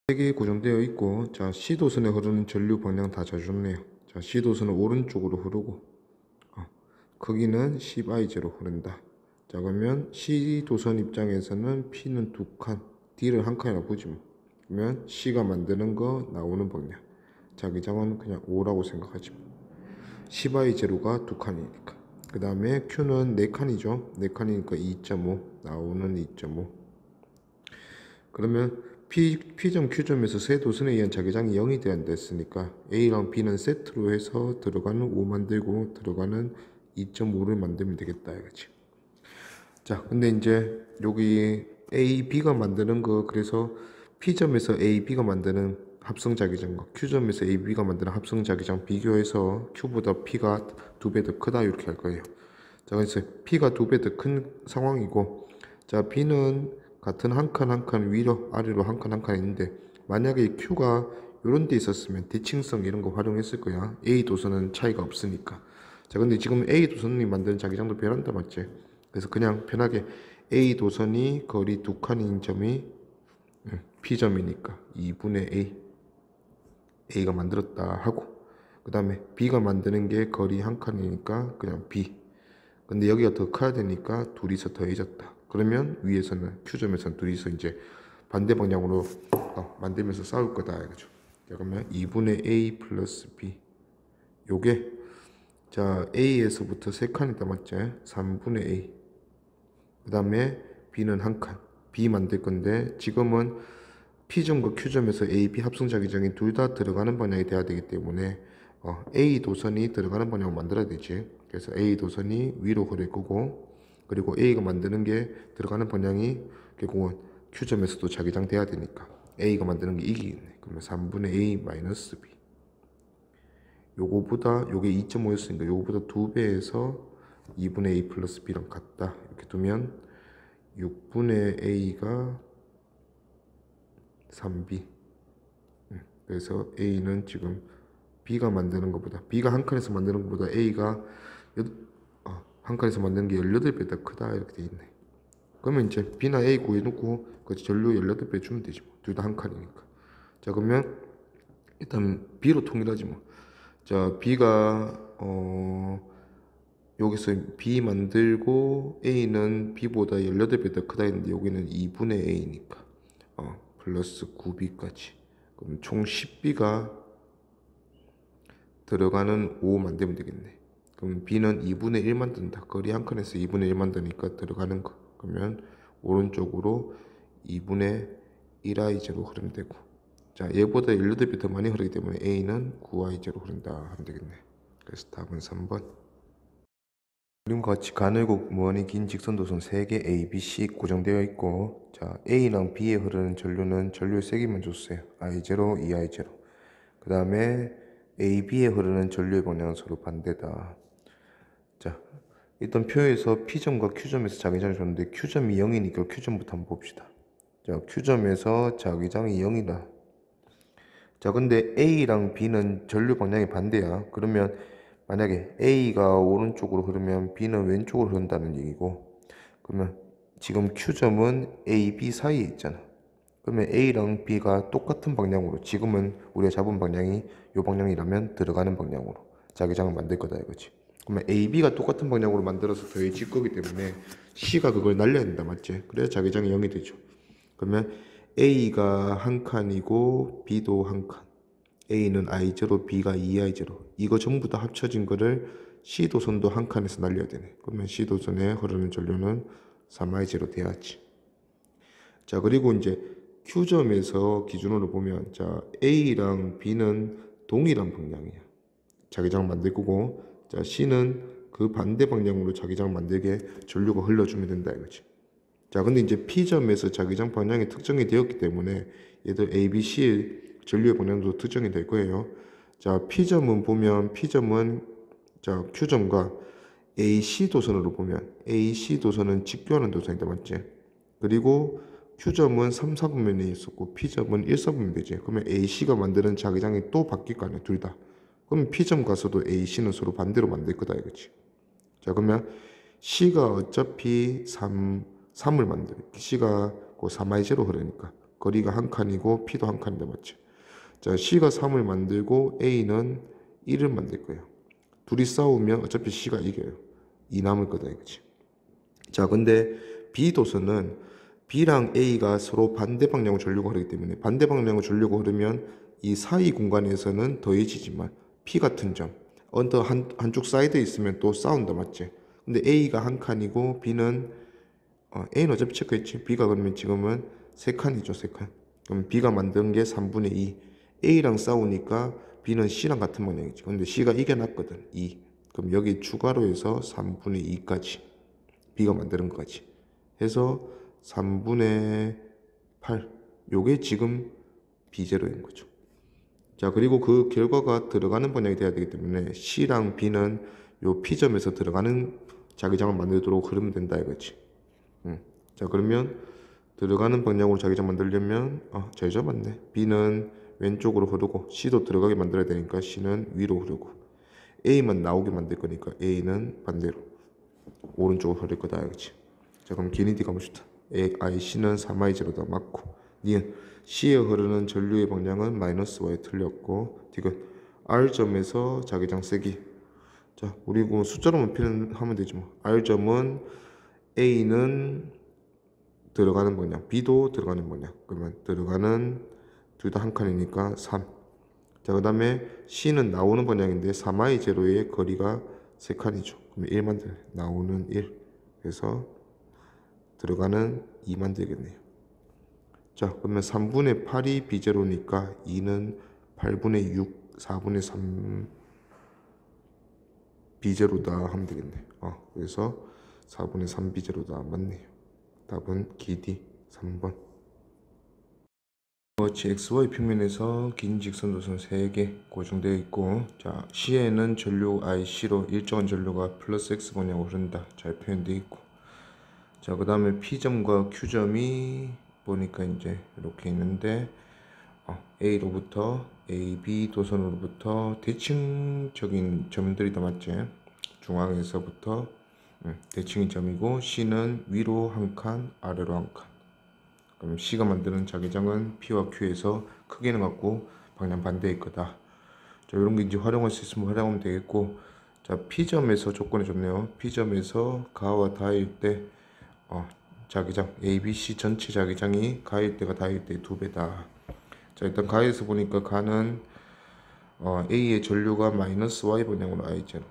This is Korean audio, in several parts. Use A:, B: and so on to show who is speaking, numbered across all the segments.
A: 색이 고정되어 있고, 자, C도선에 흐르는 전류 방향 다 져줬네요. 자, C도선은 오른쪽으로 흐르고, 크기는 10I0로 흐른다. 자, 그러면 C도선 입장에서는 P는 두 칸, D를 한 칸이라 보지 뭐. 그러면 C가 만드는 거 나오는 방향. 자기장은 그냥 5라고 생각하지 뭐. 10I0가 두 칸이니까. 그 다음에 Q는 4칸이죠. 4칸이니까 2.5, 나오는 2.5. 그러면 P점, Q점에서 세 도선에 의한 자기장이 0이 됐으니까 A랑 B는 세트로 해서 들어가는 5 만들고 들어가는 2.5를 만들면 되겠다 이거지. 자, 근데 이제 여기 A, B가 만드는 거, 그래서 P점에서 A, B가 만드는 합성 자기장과 Q점에서 A, B가 만드는 합성 자기장 비교해서 Q보다 P가 2배 더 크다 이렇게 할 거예요. 자, 그래서 P가 2배 더 큰 상황이고, 자, B는 같은 한 칸 한 칸 위로 아래로 한 칸 한 칸 있는데, 만약에 Q가 이런 데 있었으면 대칭성 이런 거 활용했을 거야. A 도선은 차이가 없으니까. 자, 근데 지금 A 도선이 만드는 자기장도 변한다 맞지? 그래서 그냥 편하게 A 도선이 거리 두 칸인 점이 P점이니까 2분의 A가 만들었다 하고, 그 다음에 B가 만드는 게 거리 한 칸이니까 그냥 B. 근데 여기가 더 커야 되니까 둘이서 더해졌다. 그러면 위에서는 Q점에서는 둘이서 이제 반대 방향으로 만들면서 싸울 거다 이거죠. 그러면 2분의 A 플러스 B. 요게 자 A에서부터 3칸이다 맞지? 3분의 A. 그 다음에 B는 한 칸. B 만들 건데 지금은 P점과 Q점에서 A, B 합성 자기장이 둘 다 들어가는 방향이 돼야 되기 때문에 A 도선이 들어가는 방향을 만들어야 되지. 그래서 A 도선이 위로 흐를 거고, 그리고 A가 만드는 게 들어가는 방향이 결국은 Q점에서도 자기장 돼야 되니까 A가 만드는 게 이기겠네. 그러면 3분의 A 마이너스 B. 요거보다 요게 2.5였으니까 요거보다 2배에서 2분의 A 플러스 B랑 같다. 이렇게 두면 6분의 A가 3B. 그래서 A는 지금 B가 만드는 것보다, B가 한 칸에서 만드는 것보다 A가 한 칸에서 만드는 게 18배 더 크다 이렇게 돼 있네. 그러면 이제 B나 A 구해놓고 그 전류 18배 주면 되지 뭐. 둘 다 한 칸이니까. 자, 그러면 일단 B로 통일하지 뭐. 자, B가 여기서 B 만들고 A는 B보다 18배 더 크다 했는데 여기는 2분의 A니까 플러스 9B까지. 그럼 총 10B가 들어가는 5 만들면 되겠네. 그럼 B는 2분의 1 만든다. 거리 한 칸에서 2분의 1 만드니까 들어가는 거. 그러면 오른쪽으로 2분의 1I0로 흐르면 되고, 자 얘보다 18배 더 많이 흐르기 때문에 A는 9I0로 흐른다 하면 되겠네. 그래서 답은 3번. 그림과 같이 가늘고 무한히 긴 직선도선 3개 A, B, C 고정되어 있고, 자 A랑 B에 흐르는 전류는 전류의 세기만 줬어요. I0, 2I0. 그 다음에 A, B에 흐르는 전류의 방향은 서로 반대다. 자, 일단 표에서 P점과 Q점에서 자기장을 줬는데 Q점이 0이니까 Q점부터 한번 봅시다. 자, Q점에서 자기장이 0이다. 자, 근데 A랑 B는 전류 방향이 반대야. 그러면 만약에 A가 오른쪽으로 흐르면 B는 왼쪽으로 흐른다는 얘기고, 그러면 지금 Q점은 A, B 사이에 있잖아. 그러면 A랑 B가 똑같은 방향으로, 지금은 우리가 잡은 방향이 이 방향이라면 들어가는 방향으로 자기장을 만들 거다 이거지. 그러면 A, B가 똑같은 방향으로 만들어서 더해질 거기 때문에 C가 그걸 날려야 된다 맞지? 그래야 자기장이 0이 되죠. 그러면 A가 한 칸이고 B도 한 칸. A는 I0, B가 2I0. 이거 전부 다 합쳐진 거를 C도선도 한 칸에서 날려야 되네. 그러면 C도선에 흐르는 전류는 3I0 돼야지. 자, 그리고 이제 Q점에서 기준으로 보면, 자 A랑 B는 동일한 방향이야. 자기장 만들 거고, 자 C는 그 반대 방향으로 자기장 만들게 전류가 흘러주면 된다 이거지. 자, 근데 이제 P점에서 자기장 방향이 특정이 되었기 때문에 얘들 A, B, C의 전류의 방향도 특정이 될 거예요. 자, P점은 보면 P점은 자 Q점과 AC 도선으로 보면 AC 도선은 직교하는 도선이다 맞지? 그리고 Q점은 3, 4분면에 있었고 P점은 1, 4분면 되지. 그러면 AC가 만드는 자기장이 또 바뀔 거 아니야 둘 다. 그럼 P점 가서도 AC는 서로 반대로 만들 거다 이거지. 자, 그러면 C가 어차피 3을 만들어. C가 그 3I0 흐르니까. 거리가 한 칸이고 P도 한 칸인데 맞지? 자, C가 3을 만들고 A는 1을 만들 거예요. 둘이 싸우면 어차피 C가 이겨요. 2 남을 거다 이거지. 자, 근데 B 도선은 B랑 A가 서로 반대 방향으로 전류가 흐르기 때문에 반대 방향으로 전류가 흐르면 이 사이 공간에서는 더해지지만 P 같은 점 언더 한쪽 사이드에 있으면 또 싸운다 맞지? 근데 A가 한 칸이고 B는 A는 어차피 체크했지. B가 그러면 지금은 세 칸이죠, 세 칸. 그럼 B가 만든 게 3분의 2. A랑 싸우니까 B는 C랑 같은 모양이지. 근데 C가 이겨놨거든, 2. 그럼 여기 추가로 해서 3분의 2까지. B가 만드는 거지. 해서 3분의 8. 요게 지금 B0인 거죠. 자, 그리고 그 결과가 들어가는 번역이 돼야 되기 때문에 C랑 B는 요 P점에서 들어가는 자기장을 만들도록 흐르면 된다 이거지. 자, 그러면 들어가는 방향으로 자기장 만들려면 잘 맞네. B는 왼쪽으로 흐르고 C도 들어가게 만들어야 되니까 C는 위로 흐르고 A만 나오게 만들 거니까 A는 반대로 오른쪽으로 흐를 거다 이거지. 자, 그럼 기니디 가봅시다. C는 3I0다 맞고 니은 C에 흐르는 전류의 방향은 마이너스 Y 틀렸고 디귿 R점에서 자기장 세기. 자, 우리 그 숫자로만 표현하면 되지 뭐. R점은 A는 들어가는 방향, B도 들어가는 방향. 그러면 들어가는 둘 다 한 칸이니까 3. 자, 그 다음에 C는 나오는 방향인데 3I0의 거리가 3칸이죠. 그러면 1만 들 나오는 1. 그래서 들어가는 2만 되겠네요. 자, 그러면 3분의 8이 B0니까 2는 8분의 6, 4분의 3 B0다 하면 되겠네. 그래서 4분의 3 B0다 맞네요. 답은 기디 3번. XY 평면에서 긴 직선도선 3개 고정되어 있고, 자, C에는 전류 IC로 일정한 전류가 플러스 X 방향으로 흐른다. 잘 표현되어 있고, 자, 그 다음에 P점과 Q점이 보니까 이제 이렇게 있는데, A로부터 AB 도선으로부터 대칭적인 점들이 다 맞지? 중앙에서부터 대칭이 점이고, C는 위로 한 칸, 아래로 한 칸. 그럼 C가 만드는 자기장은 P와 Q에서 크기는 같고 방향 반대일 거다. 자, 이런 게 이제 활용할 수 있으면 활용하면 되겠고, 자, P점에서 조건이 좋네요. P점에서 가와 다일 때 자기장 A, B, C 전체 자기장이 가일 때가 다일 때 2배다. 자, 일단 가에서 보니까 가는 A의 전류가 마이너스 Y 방향으로 I0.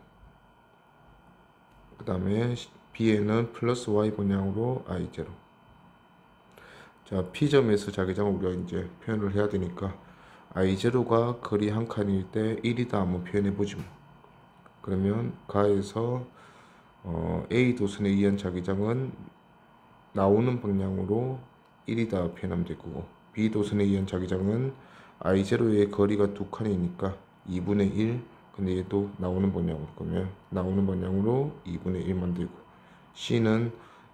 A: 그 다음에 B에는 플러스 Y 방향으로 I0. 자, P점에서 자기장을 우리가 이제 표현을 해야 되니까 I0가 거리 한 칸일 때 1이다 한번 표현해 보지 뭐. 그러면 가에서 A 도선에 의한 자기장은 나오는 방향으로 1이다 표현하면 될 거고, B 도선에 의한 자기장은 I0의 거리가 두 칸이니까 2분의 1. 근데 얘도 나오는 방향으로, 그러면 나오는 방향으로 2분의 1 만들고, C는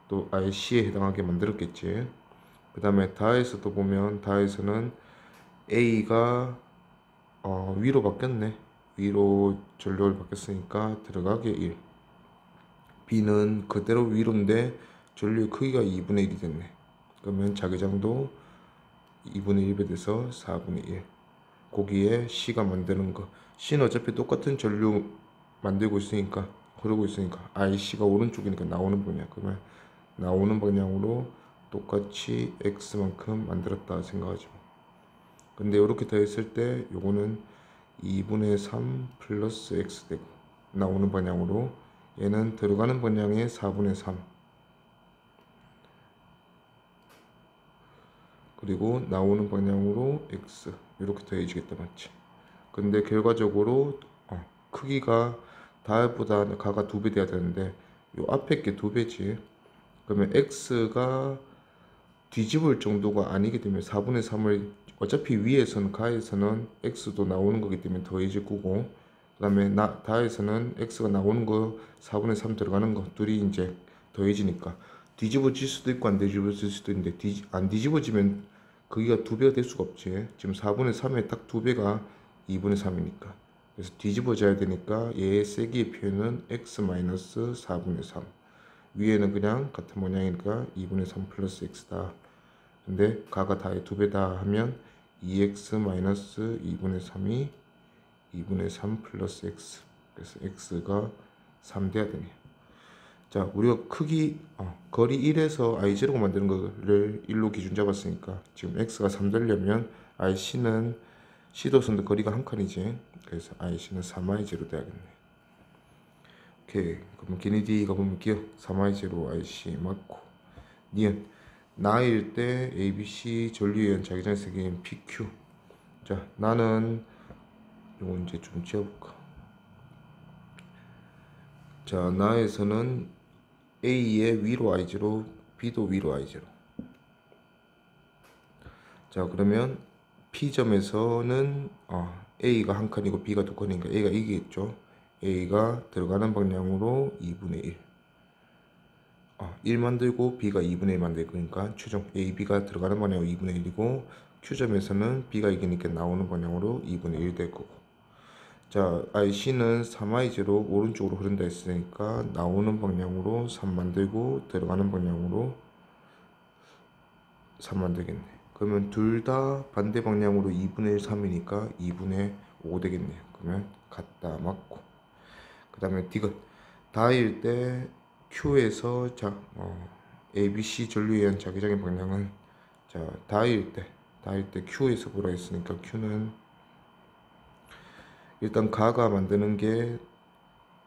A: 또 IC에 해당하게 만들었겠지. 그 다음에 다에서도 보면 다에서는 A가 위로 바뀌었네. 위로 전류를 바뀌었으니까 들어가게 1. B는 그대로 위로인데 전류의 크기가 2분의 1이 됐네. 그러면 자기장도 2분의 1배 돼서 4분의 1. 거기에 C가 만드는 거. C는 어차피 똑같은 전류 만들고 있으니까, 흐르고 있으니까 IC가 오른쪽이니까 나오는 방향. 그러면 나오는 방향으로 똑같이 X만큼 만들었다 생각하죠. 근데 이렇게 더했을 때 요거는 2분의 3 플러스 X 되고, 나오는 방향으로 얘는 들어가는 방향의 4분의 3 그리고 나오는 방향으로 X 이렇게 더해지겠다 맞지? 근데 결과적으로 크기가 다보다 가가 2배 돼야 되는데 요 앞에 게 2배지. 그러면 X가 뒤집을 정도가 아니기 때문에 4분의 3을 어차피 위에서는 가에서는 X도 나오는 거기 때문에 더해질 거고, 그 다음에 다에서는 X가 나오는 거 4분의 3 들어가는 거 둘이 이제 더해지니까 뒤집어질 수도 있고 안 뒤집어질 수도 있는데, 안 뒤집어지면 거기가 2배가 될 수가 없지. 지금 4분의 3에 딱 2배가 2분의 3이니까 그래서 뒤집어져야 되니까 얘의 세기의 표현은 X-4분의 3. 위에는 그냥 같은 모양이니까 2분의 3 플러스 X다. 근데 가가 다의 2배다 하면 2x 마이너스 2분의 3이 2분의 3 플러스 x. 그래서 x가 3 돼야 되네요. 자, 우리가 크기 거리 1에서 i0가 만드는 거를 1로 기준 잡았으니까 지금 x가 3 되려면 ic는 C도선도 거리가 한 칸이지. 그래서 ic는 3i0 돼야겠네. 오케이. 그럼 기니디가 보면 기억 3i0 ic 맞고 니은 나일 때 ABC 전류연 자기장 세기인 PQ. 자, 나는 이거 이제 좀 지어볼까. 자, 나에서는 A의 위로 I0, B도 위로 I0. 자, 그러면 P점에서는 A가 한 칸이고 B가 두 칸이니까 A가 이기겠죠. A가 들어가는 방향으로 2분의 1. 1 만들고 B가 2분의 1 만들고 그러니까 최종 A, B가 들어가는 방향으로 2분의 1이고 Q점에서는 B가 이기니까 나오는 방향으로 2분의 1 될 거고. 자, IC는 3I0 오른쪽으로 흐른다 했으니까 나오는 방향으로 3 만들고 들어가는 방향으로 3 만들겠네. 그러면 둘 다 반대 방향으로 2분의 1, 3이니까 2분의 5 되겠네요. 그러면 같다 맞고. 그 다음에 디귿 다일 때 Q에서 ABC 전류에 의한 자기장의 방향은 다일 때 Q에서 보라 했으니까 Q는 일단 가가 만드는 게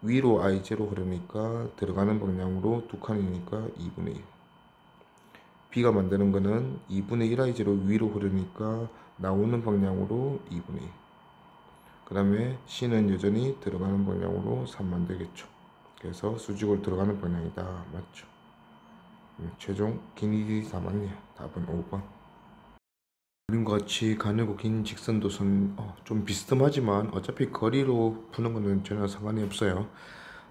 A: 위로 I0 흐르니까 들어가는 방향으로 두 칸이니까 2분의 1. B가 만드는 거는 2분의 1 I0 위로 흐르니까 나오는 방향으로 2분의 1. 그 다음에 C는 여전히 들어가는 방향으로 3 만들겠죠. 그래서 수직으로 들어가는 방향이다. 맞죠? 최종 기니디 다 맞네요. 답은 5번. 그림과 같이 가늘고 긴 직선도선 좀 비스듬하지만 어차피 거리로 푸는 거는 전혀 상관이 없어요.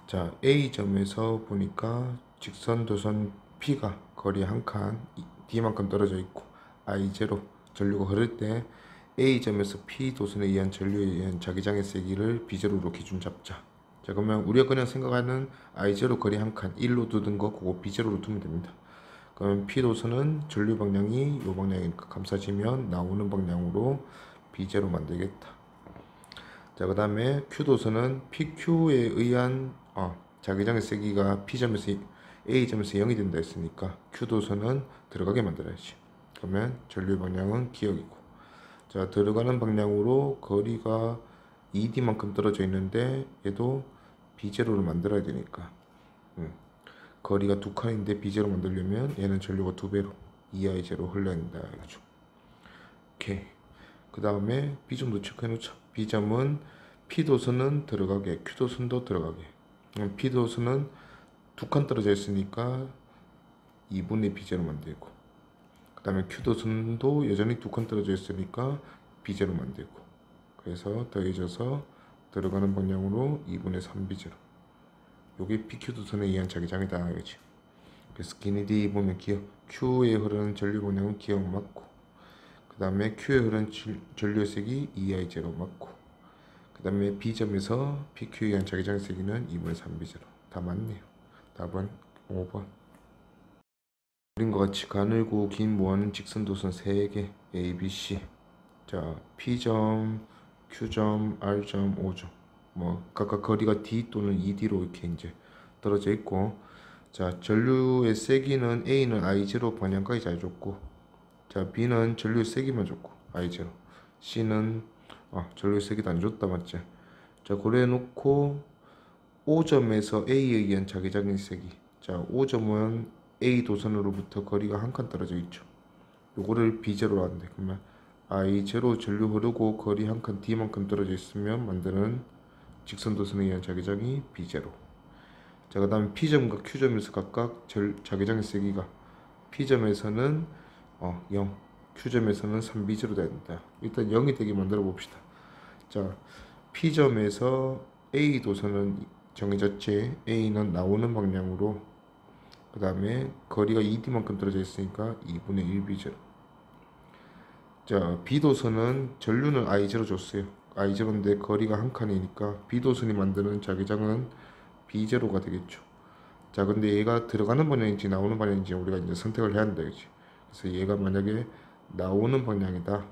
A: 자, A점에서 보니까 직선도선 P가 거리 한 칸 D만큼 떨어져 있고 I0 전류가 흐를 때 A점에서 P도선에 의한 전류에 의한 자기장의 세기를 B0로 기준 잡자. 자, 그러면 우리가 그냥 생각하는 I0 거리 한 칸 1로 두던 거 그거 B0로 두면 됩니다. 그럼 P도선은 전류 방향이 요 방향이니까 감싸지면 나오는 방향으로 B0 만들겠다. 자, 그 다음에 Q도선은 PQ에 의한 자기장의 세기가 P점에서 A점에서 0이 된다 했으니까 Q도선은 들어가게 만들어야지. 그러면 전류 방향은 기역이고. 자, 들어가는 방향으로 거리가 2D만큼 떨어져 있는데 얘도 B0를 만들어야 되니까 거리가 두 칸인데 B0 만들려면 얘는 전류가 2배로 2I0 흘러야 된다 이거죠. 오케이. 그 다음에 B점도 체크해 놓자. B점은 P도선은 들어가게, Q도선도 들어가게. P도선은 두 칸 떨어져 있으니까 2분의 B0 만들고, 그 다음에 Q도선도 여전히 두 칸 떨어져 있으니까 B0 만들고, 그래서 더해져서 들어가는 방향으로 2분의 3B0. 요게 PQ도선에 의한 자기장이다 이거지. 그래서 기니디 보면 기억, Q에 흐르는 전류 방향은 기억 맞고, 그 다음에 Q에 흐르는 전류의 색이 2I0 맞고, 그 다음에 B점에서 PQ에 의한 자기장의 세기는 2분의 3B0. 다 맞네요. 답은 5번. 그림과 같이 가늘고 긴 모아는 직선도선 3개 A, B, C. 자, P점, Q점, R점, O점. 각각 거리가 D 또는 ED로 이렇게 이제 떨어져 있고, 자, 전류의 세기는 A는 I0 방향까지 잘 줬고, 자, B는 전류의 세기만 줬고 I0. C는 전류의 세기도 안 줬다 맞지? 자, 그래 놓고 O점에서 A에 의한 자기장의 세기. 자, O점은 A 도선으로부터 거리가 한 칸 떨어져 있죠. 요거를 B0로 한대. 그러면 I0 전류 흐르고 거리 한 칸 D만큼 떨어져 있으면 만드는 직선 도선에 의한 자기장이 B0. 자, 그 다음에 P점과 Q점에서 각각 자기장의 세기가 P점에서는 0, Q점에서는 3B0 된다. 일단 0이 되게 만들어 봅시다. 자, P점에서 A 도선은 정해졌지. A는 나오는 방향으로, 그 다음에 거리가 2D만큼 떨어져 있으니까 2분의 1B0. 자, B도선은 전류는 I0 줬어요. I0인데 거리가 한 칸이니까 B도선이 만드는 자기장은 B0가 되겠죠. 자, 근데 얘가 들어가는 방향인지 나오는 방향인지 우리가 이제 선택을 해야 한다, 그치? 그래서 얘가 만약에 나오는 방향이다.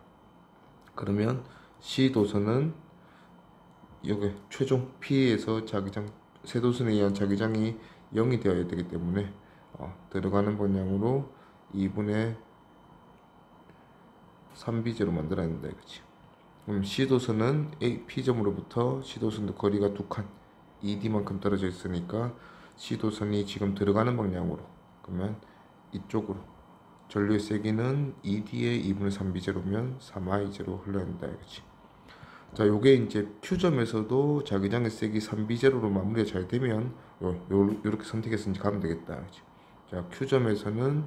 A: 그러면 C 도선은 여기 최종 P에서 자기장 세도선에 의한 자기장이 0이 되어야 되기 때문에 들어가는 방향으로 2분의 3비제로 만들어야 된다 이거지. 그럼 C도선은 P점으로부터 C도선도 거리가 2칸 ED만큼 떨어져 있으니까 C도선이 지금 들어가는 방향으로, 그러면 이쪽으로 전류의 세기는 ED의 2분의 3비제로면 3I제로 흘러야 된다 이거지. 자, 요게 이제 Q점에서도 자기장의 세기 3비제로로 마무리가 잘 되면 요렇게 선택해서 이제 가면 되겠다 그렇지. 자, Q점에서는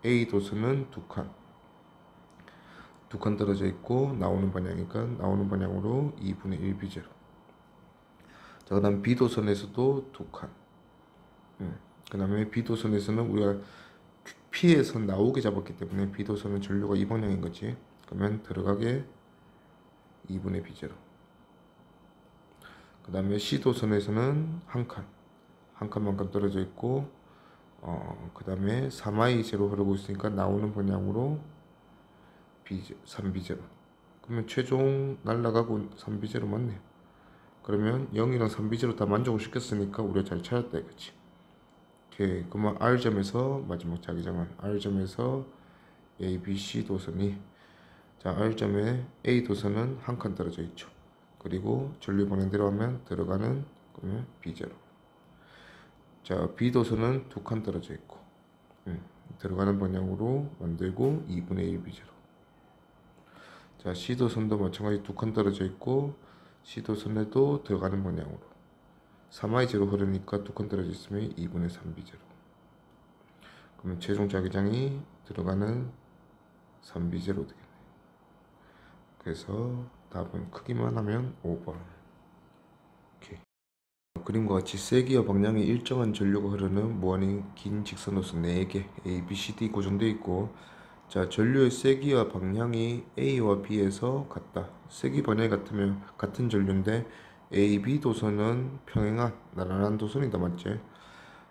A: A 도선은 두 칸 떨어져 있고 나오는 방향이니까 나오는 방향으로 2분의 1비제로. 자, 그 다음 B 도선에서도 두 칸. 그 다음에 B 도선에서는 우리가 P에서 나오게 잡았기 때문에 B 도선은 전류가 이 방향인 거지. 그러면 들어가게 2분의 B제로. 그 다음에 C 도선에서는 한 칸만큼 떨어져 있고, 그 다음에 3I제로 흐르고 있으니까 나오는 방향으로 3B제로. 그러면 최종 날라가고 3B제로 맞네요. 그러면 0이랑 3B제로 다 만족을 시켰으니까 우리가 잘 찾았다 이거지. 오케이. 그러면 R점에서 마지막 자기장은 R점에서 A, B, C 도선이, 자, R점에 A 도선은 한 칸 떨어져 있죠. 그리고 전류 방향대로 하면 들어가는, 그러면 B제로. 자, B 도선은 두 칸 떨어져 있고 들어가는 방향으로 만들고 2분의 1 B제로. 자, C 도선도 마찬가지 두 칸 떨어져 있고 C 도선에도 들어가는 방향으로 3I제로 흐르니까 두 칸 떨어져 있으면 2분의 3 B제로. 그러면 최종 자기장이 들어가는 3B제로 되겠네. 그래서 답은 크기만 하면 5번. 오케이. 그림과 같이 세기와 방향이 일정한 전류가 흐르는 무한히 긴 직선으로서 4개 A, B, C, D 고정되어 있고, 자, 전류의 세기와 방향이 A와 B에서 같다. 세기 방향이 같으면 같은 전류인데 A, B 도선은 평행한 나란한 도선이다, 맞지?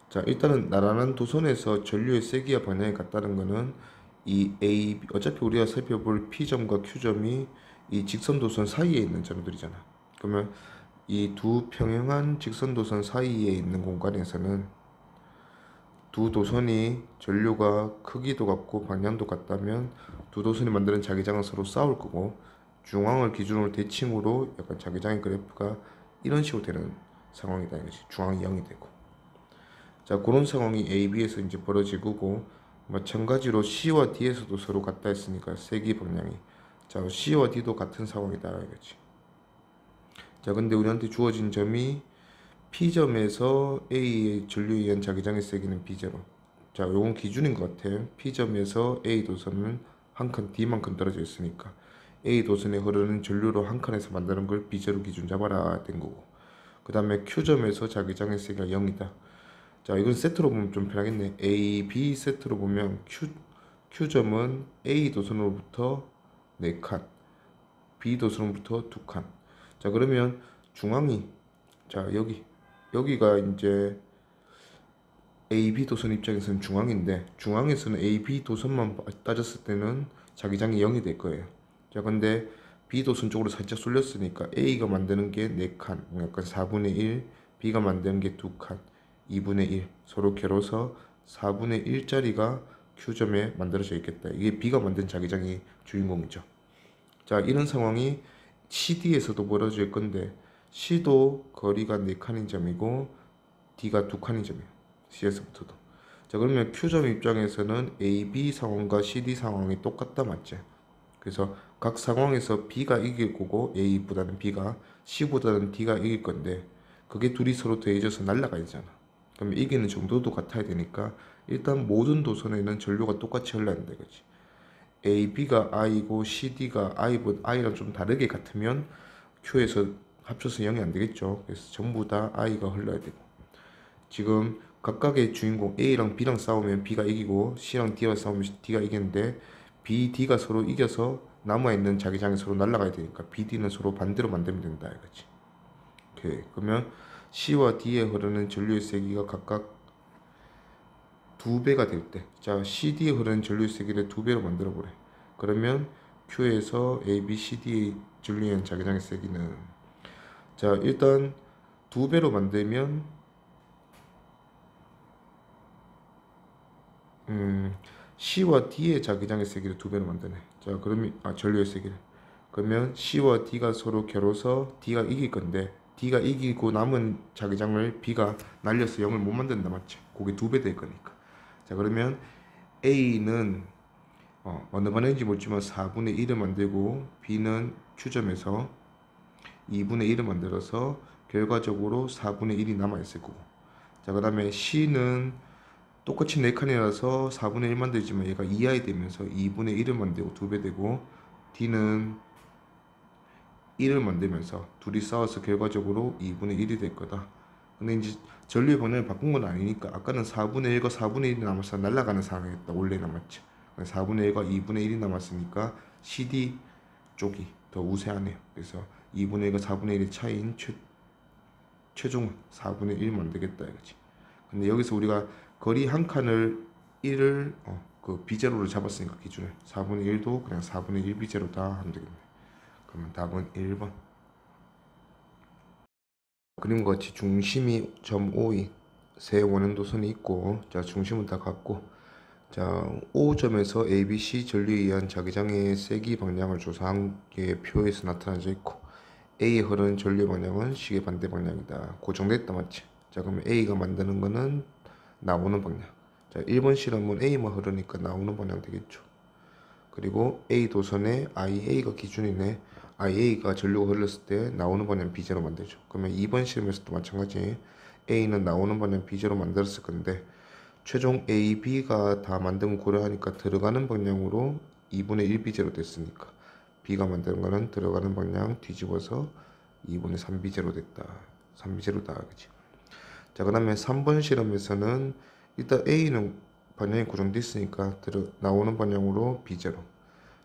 A: 자, 일단은 나란한 도선에서 전류의 세기와 방향이 같다는 거는 이 A, B, 어차피 우리가 살펴볼 P점과 Q점이 이 직선 도선 사이에 있는 점들이잖아. 그러면 이 두 평행한 직선 도선 사이에 있는 공간에서는 두 도선이 전류가 크기도 같고 방향도 같다면 두 도선이 만드는 자기장은 서로 싸울 거고, 중앙을 기준으로 대칭으로 약간 자기장의 그래프가 이런 식으로 되는 상황이다 이거지. 중앙이 0이 되고. 자, 그런 상황이 A, B에서 이제 벌어지고, 마찬가지로 C와 D에서도 서로 같다 했으니까 세기 방향이, 자, C와 D도 같은 상황이다 이거지. 자, 근데 우리한테 주어진 점이 P점에서 A의 전류에 의한 자기장의 세기는 B제로. 자, 요건 기준인 것 같아. P점에서 A 도선은 한 칸 D만큼 떨어져 있으니까 A 도선에 흐르는 전류로 한 칸에서 만드는 걸 B제로 기준 잡아라 된 거고, 그 다음에 Q점에서 자기장의 세기가 0이다. 자, 이건 세트로 보면 좀 편하겠네. A, B 세트로 보면 Q점은 A 도선으로부터 4칸, B 도선으로부터 2칸. 자, 그러면 중앙이, 자, 여기가 이제 AB 도선 입장에서는 중앙인데, 중앙에서는 AB 도선만 따졌을 때는 자기장이 0이 될 거예요. 자, 근데 B 도선 쪽으로 살짝 쏠렸으니까 A가 만드는 게 4칸, 약간 4분의 1, B가 만드는 게 2칸, 2분의 1, 서로 겨뤄서 4분의 1짜리가 Q점에 만들어져 있겠다. 이게 B가 만든 자기장이 주인공이죠. 자, 이런 상황이 CD에서도 벌어질 건데, C도 거리가 4칸인 점이고 D가 2칸인 점이에요. C에서부터도. 자, 그러면 Q점 입장에서는 AB 상황과 CD 상황이 똑같다, 맞지? 그래서 각 상황에서 B가 이길 거고 A보다는 B가, C보다는 D가 이길 건데, 그게 둘이 서로 더해져서 날아가야 되잖아. 그러면 이기는 정도도 같아야 되니까 일단 모든 도선에는 전류가 똑같이 흘러야 된다 이거지. A, B가 I고 CD가 I랑 좀 다르게 같으면 Q에서 합쳐서 0이 안 되겠죠. 그래서 전부 다 I가 흘러야 되고, 지금 각각의 주인공 A랑 B랑 싸우면 B가 이기고 C랑 D랑 싸우면 D가 이기는데, B, D가 서로 이겨서 남아있는 자기장이 서로 날아가야 되니까 B, D는 서로 반대로 만들면 된다 이거지. 오케이. 그러면 C와 D에 흐르는 전류의 세기가 각각 2배가 될 때, 자 CD에 흐르는 전류의 세기를 2배로 만들어 보래. 그러면 Q에서 A, B, C, D의 전류에 의한 자기장의 세기는, 자 일단 2배로 만들면 C와 D의 자기장의 세기를 2배로 만드네. 자 그러면 전류의 세기를, 그러면 C와 D가 서로 겨뤄서 D가 이길 건데, D가 이기고 남은 자기장을 B가 날려서 0을 못 만든다 맞지? 그게 2배 될 거니까. 자 그러면 A는 어느 반응인지 모르지만 4분의 1을 만들고, B는 Q점에서 2분의 1을 만들어서 결과적으로 4분의 1이 남아있을 거고. 자 그 다음에 C는 똑같이 4칸이라서 4분의 1 만들지만 얘가 2i 되면서 2분의 1을 만들고 2배 되고, D는 1을 만들면서 둘이 싸워서 결과적으로 2분의 1이 될 거다. 근데 이제 전류의 방향을 바꾼 건 아니니까 아까는 4분의 1과 4분의 1이 남아서 날아가는 상황이었다. 원래 남았죠. 4분의 1과 2분의 1이 남았으니까 CD 쪽이 더 우세하네요. 그래서 2분의 1과 4분의 1의 차이인 최종은 4분의 1 만들겠다 이거지. 근데 여기서 우리가 거리 한 칸을 1을 그 비제로로 잡았으니까 기준을 4분의 1도 그냥 4분의 1 비제로다 하면 되겠네. 그러면 답은 1번. 그림과 같이 중심이 점 O인 세 원형도선이 있고, 자 중심은 다 같고, 자 O점에서 ABC 전류에 의한 자기장의 세기 방향을 조사한 게 표에서 나타나져 있고, A에 흐르는 전류 방향은 시계 반대 방향이다. 고정됐다 맞지? 자 그러면 A가 만드는 거는 나오는 방향. 자 1번 실험은 A만 흐르니까 나오는 방향 되겠죠. 그리고 A 도선에 IA가 기준이네. IA가 전류가 흘렀을 때 나오는 방향 B제로 만들죠. 그러면 2번 실험에서도 마찬가지, A는 나오는 방향 B제로 만들었을 건데, 최종 A, B가 다 만든 거 고려하니까 들어가는 방향으로 2분의 1 B제로 됐으니까 B가 만드는 거는 들어가는 방향 뒤집어서 2분의 3 B제로 됐다. 3 B제로다 그치? 자 그 다음에 3번 실험에서는 일단 A는 방향이 고정돼 있으니까 나오는 방향으로 B제로.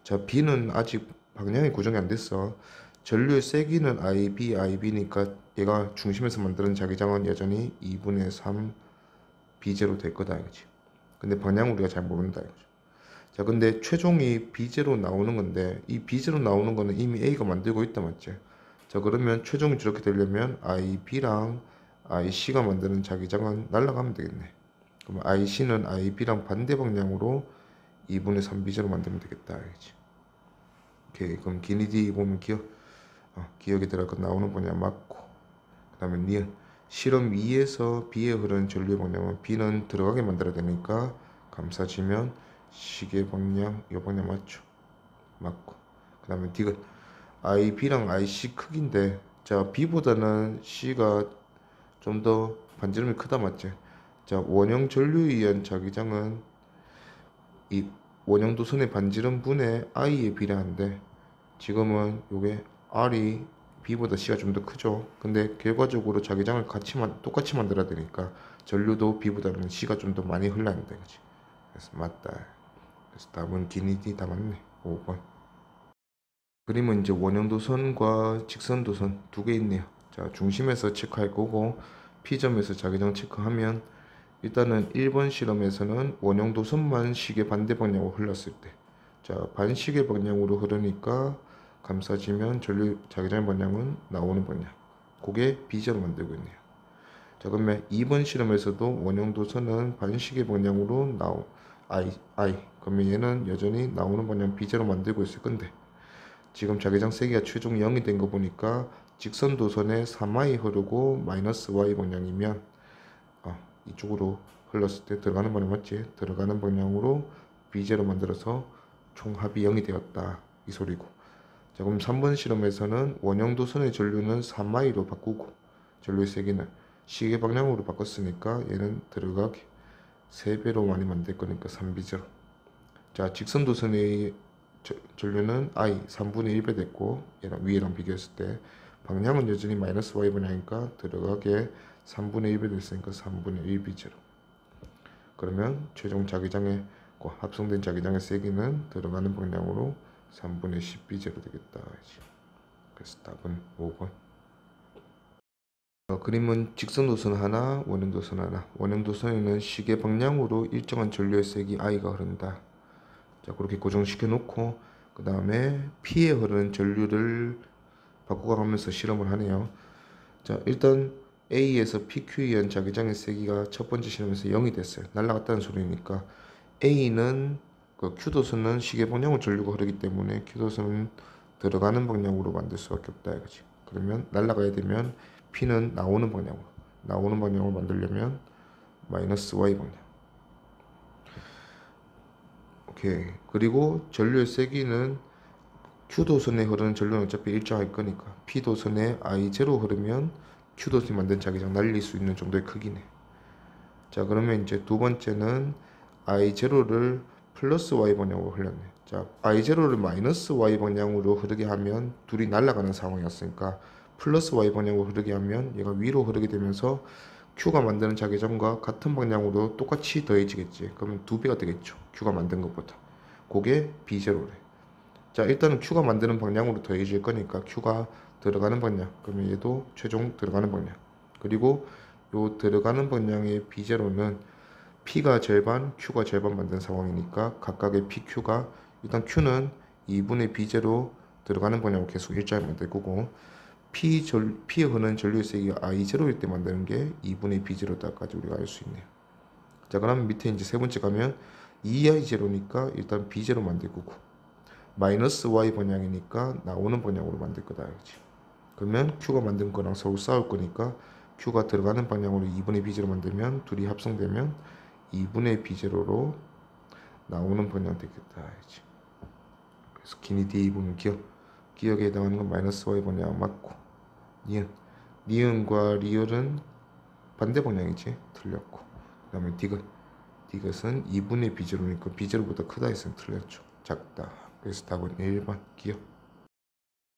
A: 자 B는 아직 방향이 고정이 안 됐어. 전류의 세기는 IB, IB니까 얘가 중심에서 만드는 자기장은 여전히 2분의 3 B제로 될 거다 이거지. 근데 방향 우리가 잘 모른다 이거죠. 자 근데 최종이 B제로 나오는 건데, 이 B제로 나오는 거는 이미 A가 만들고 있다 맞지? 자 그러면 최종이 저렇게 되려면 IB랑 IC가 만드는 자기장은 날라가면 되겠네. 그럼 IC는 IB랑 반대 방향으로 2분의 3 B제로 만들면 되겠다 알겠지? 오케이. 그럼 기니디 보면 기억이 들어가 나오는 방향 맞고, 그 다음에 니은 실험 2에서 B에 흐르는 전류의 방향은 B는 들어가게 만들어야 되니까 감싸지면 시계 방향 이 방향 맞죠? 맞고, 그 다음에 D가 IB랑 IC 크기인데, 자 B보다는 C가 좀 더 반지름이 크다 맞지? 자 원형 전류에 의한 자기장은 이 원형 도선의 반지름 분의 I에 비례한데, 지금은 요게 R이 B보다 C가 좀 더 크죠. 근데 결과적으로 자기장을 똑같이 만들어야 되니까 전류도 B보다는 C가 좀 더 많이 흘러야 된다 그치? 그래서 맞다. 그래서 답은 기니디 다 맞네. 5번. 그림은 이제 원형도선과 직선도선 두 개 있네요. 자 중심에서 체크할 거고, P점에서 자기장 체크하면, 일단은 1번 실험에서는 원형도선만 시계 반대 방향으로 흘렀을 때, 자 반시계 방향으로 흐르니까 감싸지면 전류 자기장 방향은 나오는 방향, 그게 B제로 만들고 있네요. 자 그러면 2번 실험에서도 원형도선은 반시계 방향으로 그러면 얘는 여전히 나오는 방향 B제로 만들고 있을 건데, 지금 자기장 세기가 최종 0이 된 거 보니까 직선도선에 3i 흐르고 마이너스 y 방향이면 이쪽으로 흘렀을 때 들어가는 방향 맞지? 들어가는 방향으로 B제로 만들어서 총합이 0이 되었다 이 소리고. 자 그럼 3번 실험에서는 원형도선의 전류는 3i로 바꾸고, 전류의 세기는 시계 방향으로 바꿨으니까 얘는 들어가게 3배로 많이 만들 거니까 3B제로. 자 직선도선의 전류는 I 3분의 1배 됐고, 얘랑 위에랑 비교했을 때 방향은 여전히 마이너스 y 방향이니까 들어가게 3분의 1배 됐으니까 3분의 1B제로. 그러면 최종 자기장의 합성된 자기장의 세기는 들어가는 방향으로 3분의 10B제로 되겠다. 그래서 답은 5번. 그림은 직선도선 하나, 원형도선 하나. 원형도선에는 시계 방향으로 일정한 전류의 세기 I가 흐른다. 자, 그렇게 고정시켜 놓고 그 다음에 P에 흐르는 전류를 바꿔가면서 실험을 하네요. 자, 일단 A에서 PQ에 의한 자기장의 세기가 첫 번째 실험에서 0이 됐어요. 날아갔다는 소리니까 A는 그 Q도선은 시계 방향으로 전류가 흐르기 때문에 Q도선은 들어가는 방향으로 만들 수밖에 없다 이거지. 그러면 날아가야 되면 P는 나오는 방향으로 만들려면 마이너스 Y 방향. 오케이. 그리고 전류의 세기는 Q도선에 흐르는 전류는 어차피 일정할 거니까 P도선에 I0 흐르면 Q도선이 만든 자기장 날릴 수 있는 정도의 크기네. 자, 그러면 이제 두 번째는 I0를 플러스 Y 방향으로 흘렸네. 자, I0를 마이너스 Y 방향으로 흐르게 하면 둘이 날아가는 상황이었으니까 플러스 Y 방향으로 흐르게 하면 얘가 위로 흐르게 되면서 Q가 만드는 자기장과 같은 방향으로 똑같이 더해지겠지. 그러면 두 배가 되겠죠. Q가 만든 것보다. 그게 B0래. 자, 일단은 Q가 만드는 방향으로 더해질 거니까 Q가 들어가는 방향. 그러면 얘도 최종 들어가는 방향. 그리고 요 들어가는 방향의 B0는 P가 절반, Q가 절반 만든 상황이니까 각각의 PQ가 일단 Q는 2분의 B0 들어가는 방향으로 계속 일자를 만들 거고 P에 흐르는 전류의 세기가 I0일 때 만드는 게 2분의 B0다까지 우리가 알 수 있네요. 자, 그럼 밑에 이제 세 번째 가면 2I0니까 일단 B0 만들 거고 마이너스 Y 방향이니까 나오는 방향으로 만들 거다 그렇지. 그러면 Q가 만든 거랑 서로 싸울 거니까 Q가 들어가는 방향으로 2분의 B0 만들면 둘이 합성되면 2분의 B0로 나오는 방향 되겠다 그렇지. 그래서 기니 D 보면 기억에 해당하는 건 마이너스 Y 방향 맞고 니은과 리을은 반대 방향이지. 틀렸고 그 다음에 디귿은 2분의 B0니까 B0보다 크다 했으면 틀렸죠. 작다. 그래서 답은 1번 기억.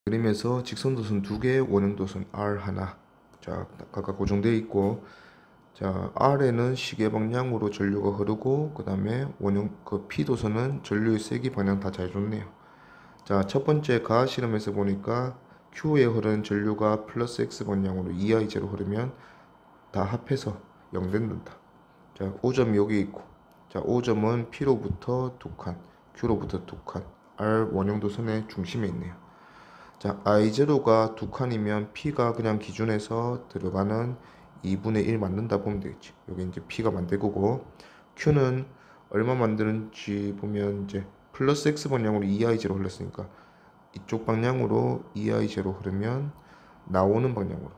A: 그림에서 직선도선 2개, 원형도선 R 하나. 자, 각각 고정되어 있고, 자, R에는 시계 방향으로 전류가 흐르고, 그 다음에 P도선은 전류의 세기 방향 다 잘 줬네요. 자, 첫 번째 가하 실험에서 보니까 Q에 흐르는 전류가 플러스 X 방향으로 EI0로 흐르면 다 합해서 0 된다. 자, 5점이 여기 있고, 자, 5점은 P로부터 2칸, Q로부터 2칸, R 원형도선의 중심에 있네요. 자, I0가 2칸이면 P가 그냥 기준에서 들어가는 2분의 1 만든다 보면 되겠지. 여기 이제 P가 만들 거고, Q는 얼마 만드는지 보면 이제 플러스 X 방향으로 EI0 흘렀으니까 이쪽 방향으로 EI0 흐르면 나오는 방향으로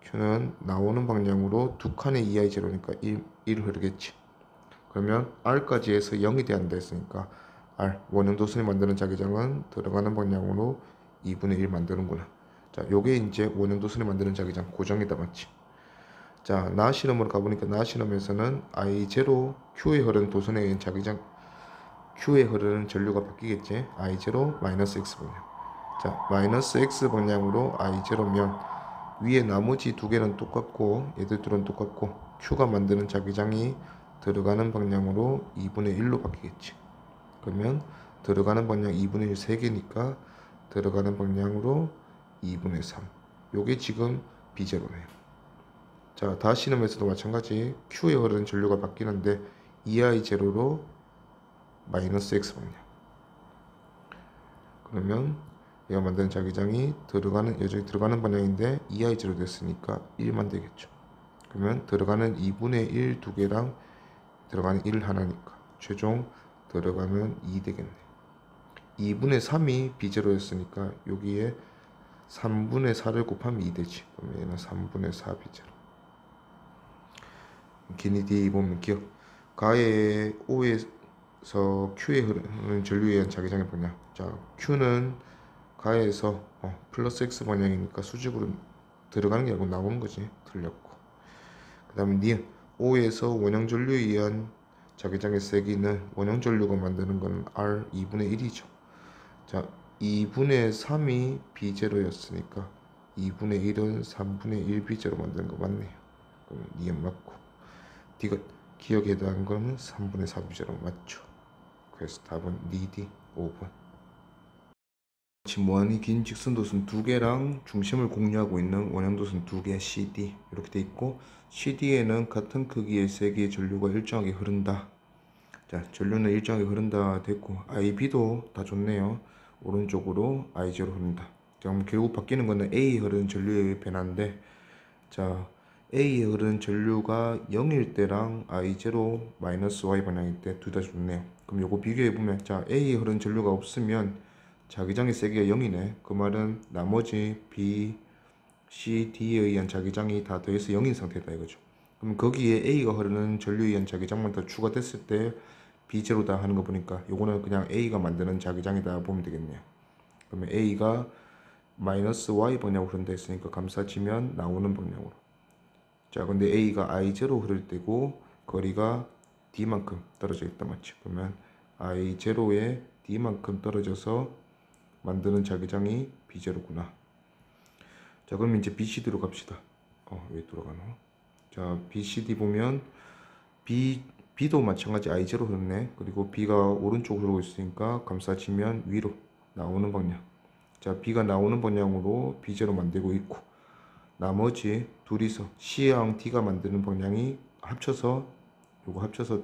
A: Q는 나오는 방향으로 2칸의 EI0니까 1 흐르겠지. 그러면 R까지 해서 0이 돼야 한다 했으니까 R 원형도선이 만드는 자기장은 들어가는 방향으로 2분의 1 만드는구나. 자, 요게 이제 원형도선이 만드는 자기장 고정이다 맞지? 자, 나 실험으로 가보니까 나 실험에서는 I0 Q에 흐르는 도선에 의한 자기장 Q에 흐르는 전류가 바뀌겠지. I0 마이너스 X 방향. 자, 마이너스 X 방향으로 I0면 위에 나머지 두 개는 똑같고 얘들 둘은 똑같고 Q가 만드는 자기장이 들어가는 방향으로 2분의 1로 바뀌겠지. 그러면 들어가는 방향 2분의 1 3개니까 들어가는 방향으로 2분의 3. 요게 지금 B0네요. 자, 다시 실험에서도 마찬가지 Q에 흐르는 전류가 바뀌는데 EI0로 마이너스 X 방향. 그러면 얘가 만드는 자기장이 여전히 들어가는 방향인데 EI0 됐으니까 1만 되겠죠. 그러면 들어가는 2분의 1 두 개랑 들어가는 1 하나니까 최종 들어가면 2 되겠네. 2분의 3이 B0였으니까 여기에 3분의 4를 곱하면 2 되지. 그러면 얘는 3분의 4 B0. 기니디 보면 기억. 가의 O에서 Q에 흐르는 전류에 의한 자기장의 방향. 자, Q는 가에서 플러스 X 방향이니까 수직으로 들어가는 게 아니고 나오는 거지. 틀렸고. 그 다음에 니은 O에서 원형 전류에 의한 자기장의 세기는 원형 전류가 만드는 건 R 2분의 1이죠. 자, 2분의 3이 B0였으니까 2분의 1은 3분의 1 B0 만드는 거 맞네요. 그럼 니은 맞고 디귿 기억에 해당한 거는 3분의 4 B0 맞죠. 그래서 답은 니디 5번. 무한히 긴 직선도선 두 개랑 중심을 공유하고 있는 원형도선 두 개 CD 이렇게 돼 있고, CD에는 같은 크기의 세 개의 전류가 일정하게 흐른다. 자, 전류는 일정하게 흐른다 됐고, IB도 다 좋네요. 오른쪽으로 I0 흐른다. 그럼 결국 바뀌는 거는 A 흐르는 전류의 변화인데, 자, A에 흐르는 전류가 0일 때랑 I0 마이너스 Y 방향일 때 둘 다 좋네요. 그럼 요거 비교해보면, 자, A에 흐르는 전류가 없으면 자기장의 세기가 0이네. 그 말은 나머지 B, C, D에 의한 자기장이 다 더해서 0인 상태다 이거죠. 그럼 거기에 A가 흐르는 전류에 의한 자기장만 더 추가됐을 때 B0다 하는 거 보니까 요거는 그냥 A가 만드는 자기장이다 보면 되겠네요. 그러면 A가 마이너스 Y 방향으로 흐른다 했으니까 감싸지면 나오는 방향으로. 자, 근데 A가 I0 흐를 때고 거리가 D만큼 떨어져 있다 맞죠? 그러면 I0에 D만큼 떨어져서 만드는 자기장이 B0구나. 자, 그럼 이제 BCD로 갑시다. 왜 돌아가노? 자, BCD 보면 B도 마찬가지 I0 흐르네. 그리고 B가 오른쪽으로 흐르고 있으니까 감싸지면 위로 나오는 방향. 자, B가 나오는 방향으로 B0 만들고 있고, 나머지 둘이서 C랑 D가 만드는 방향이 합쳐서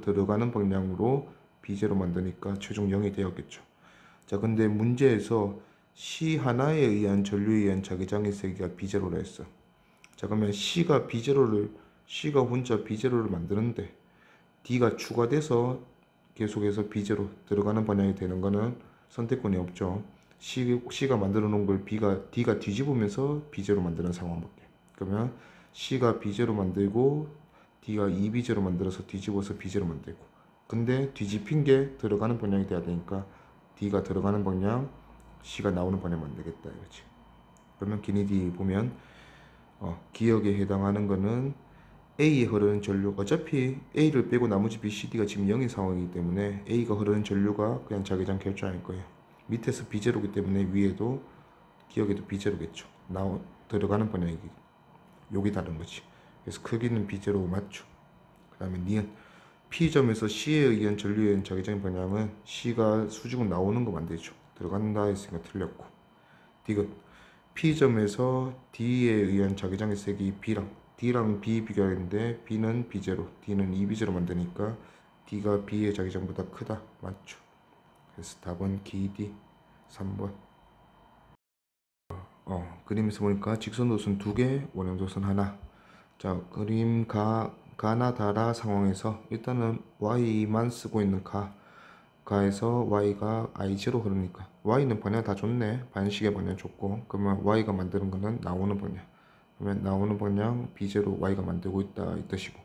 A: 들어가는 방향으로 B0 만드니까 최종 0이 되었겠죠. 자, 근데 문제에서 C 하나에 의한 전류에 의한 자기장의 세기가 B0라 했어. 자, 그러면 C가 혼자 B0를 만드는데 D가 추가돼서 계속해서 B0 들어가는 방향이 되는 거는 선택권이 없죠. C가 만들어 놓은 걸 D가 뒤집으면서 B0 만드는 상황밖에. 그러면 C가 B0 만들고 D가 2B0 만들어서 뒤집어서 B0 만들고, 근데 뒤집힌 게 들어가는 방향이 돼야 되니까 D가 들어가는 방향, C가 나오는 방향 만들겠다 이거지. 그러면 기니디 보면 기역에 해당하는 거는 A에 흐르는 전류, 어차피 A를 빼고 나머지 B, C, D가 지금 0인 상황이기 때문에 A가 흐르는 전류가 그냥 자기장 결정할 거예요. 밑에서 B0기 때문에 위에도 기역에도 B0겠죠. 들어가는 방향이 여기 다른 거지. 그래서 크기는 B0 맞죠. 그 다음에 니은 P점에서 C에 의한 전류에 의한 자기장 방향은 C가 수직으로 나오는 거 만들죠. 들어간다 했으니까 틀렸고, 디귿 P점에서 D에 의한 자기장의 세기 D랑 B 비교하는데 B는 B0, D는 2B0 만드니까 D가 B의 자기장보다 크다 맞죠. 그래서 답은 기D 3번. 그림에서 보니까 직선도선 2개, 원형도선 하나. 자, 그림 가나다라 상황에서 일단은 Y만 쓰고 있는 가에서 Y가 I0 흐르니까 Y는 방향 다 좋네. 반시계 방향 좋고, 그러면 Y가 만드는 거는 나오는 방향. 그러면 나오는 방향 B0 Y가 만들고 있다 이 뜻이고,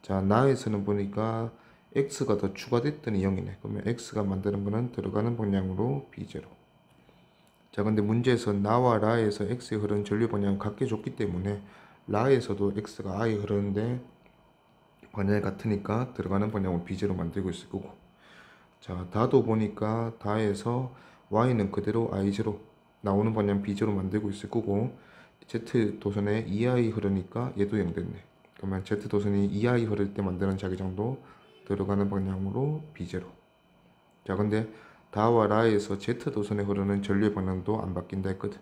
A: 자, 나에서는 보니까 X가 더 추가됐더니 0이네. 그러면 X가 만드는 거는 들어가는 방향으로 B0. 자, 근데 문제에서 나와 라에서 X에 흐르는 전류 방향을 같게 줬기 때문에 라에서도 X가 I에 흐르는데 방향이 같으니까 들어가는 방향을 B0 만들고 있을 거고, 자, 다도 보니까 다에서 Y는 그대로 I0 나오는 방향 B0 만들고 있을 거고, Z 도선에 2I 흐르니까 얘도 0 됐네. 그러면 Z 도선이 2I 흐를 때 만드는 자기장도 들어가는 방향으로 B0. 자, 근데 다와 라에서 Z 도선에 흐르는 전류의 방향도 안 바뀐다 했거든.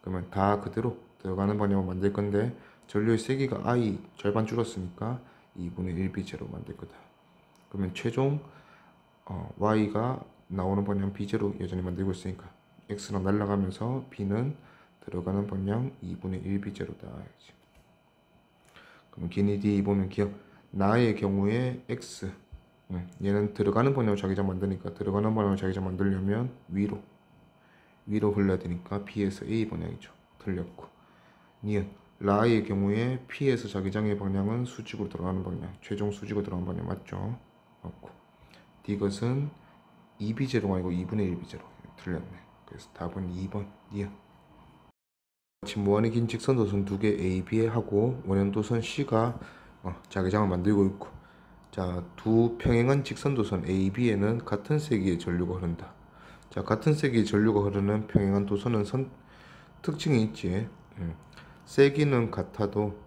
A: 그러면 다 그대로 들어가는 방향으로 만들 건데 전류의 세기가 I 절반 줄었으니까 2분의 1 B0 만들 거다. 그러면 최종 Y가 나오는 방향 B0 여전히 만들고 있으니까 X랑 날아가면서 B는 들어가는 방향 2분의 1 B0다. 그럼 기니디 보면 기억, 나의 경우에 X, 얘는 들어가는 방향으로 자기장 만드니까 들어가는 방향으로 자기장 만들려면 위로 흘러야 되니까 B에서 A 방향이죠. 틀렸고, 니은 라의 경우에 P에서 자기장의 방향은 수직으로 들어가는 방향, 최종 수직으로 들어가는 방향 맞죠? 맞고, 디귿은 2B0가 아니고 2분의 1B0 틀렸네. 그래서 답은 2번 니은. 지금 무한히 긴 직선도선 2개 A, B에 하고 원형도선 C가 자기장을 만들고 있고, 자, 두 평행한 직선도선 A, B에는 같은 세기의 전류가 흐른다. 자, 같은 세기의 전류가 흐르는 평행한 도선은 특징이 있지. 세기는 같아도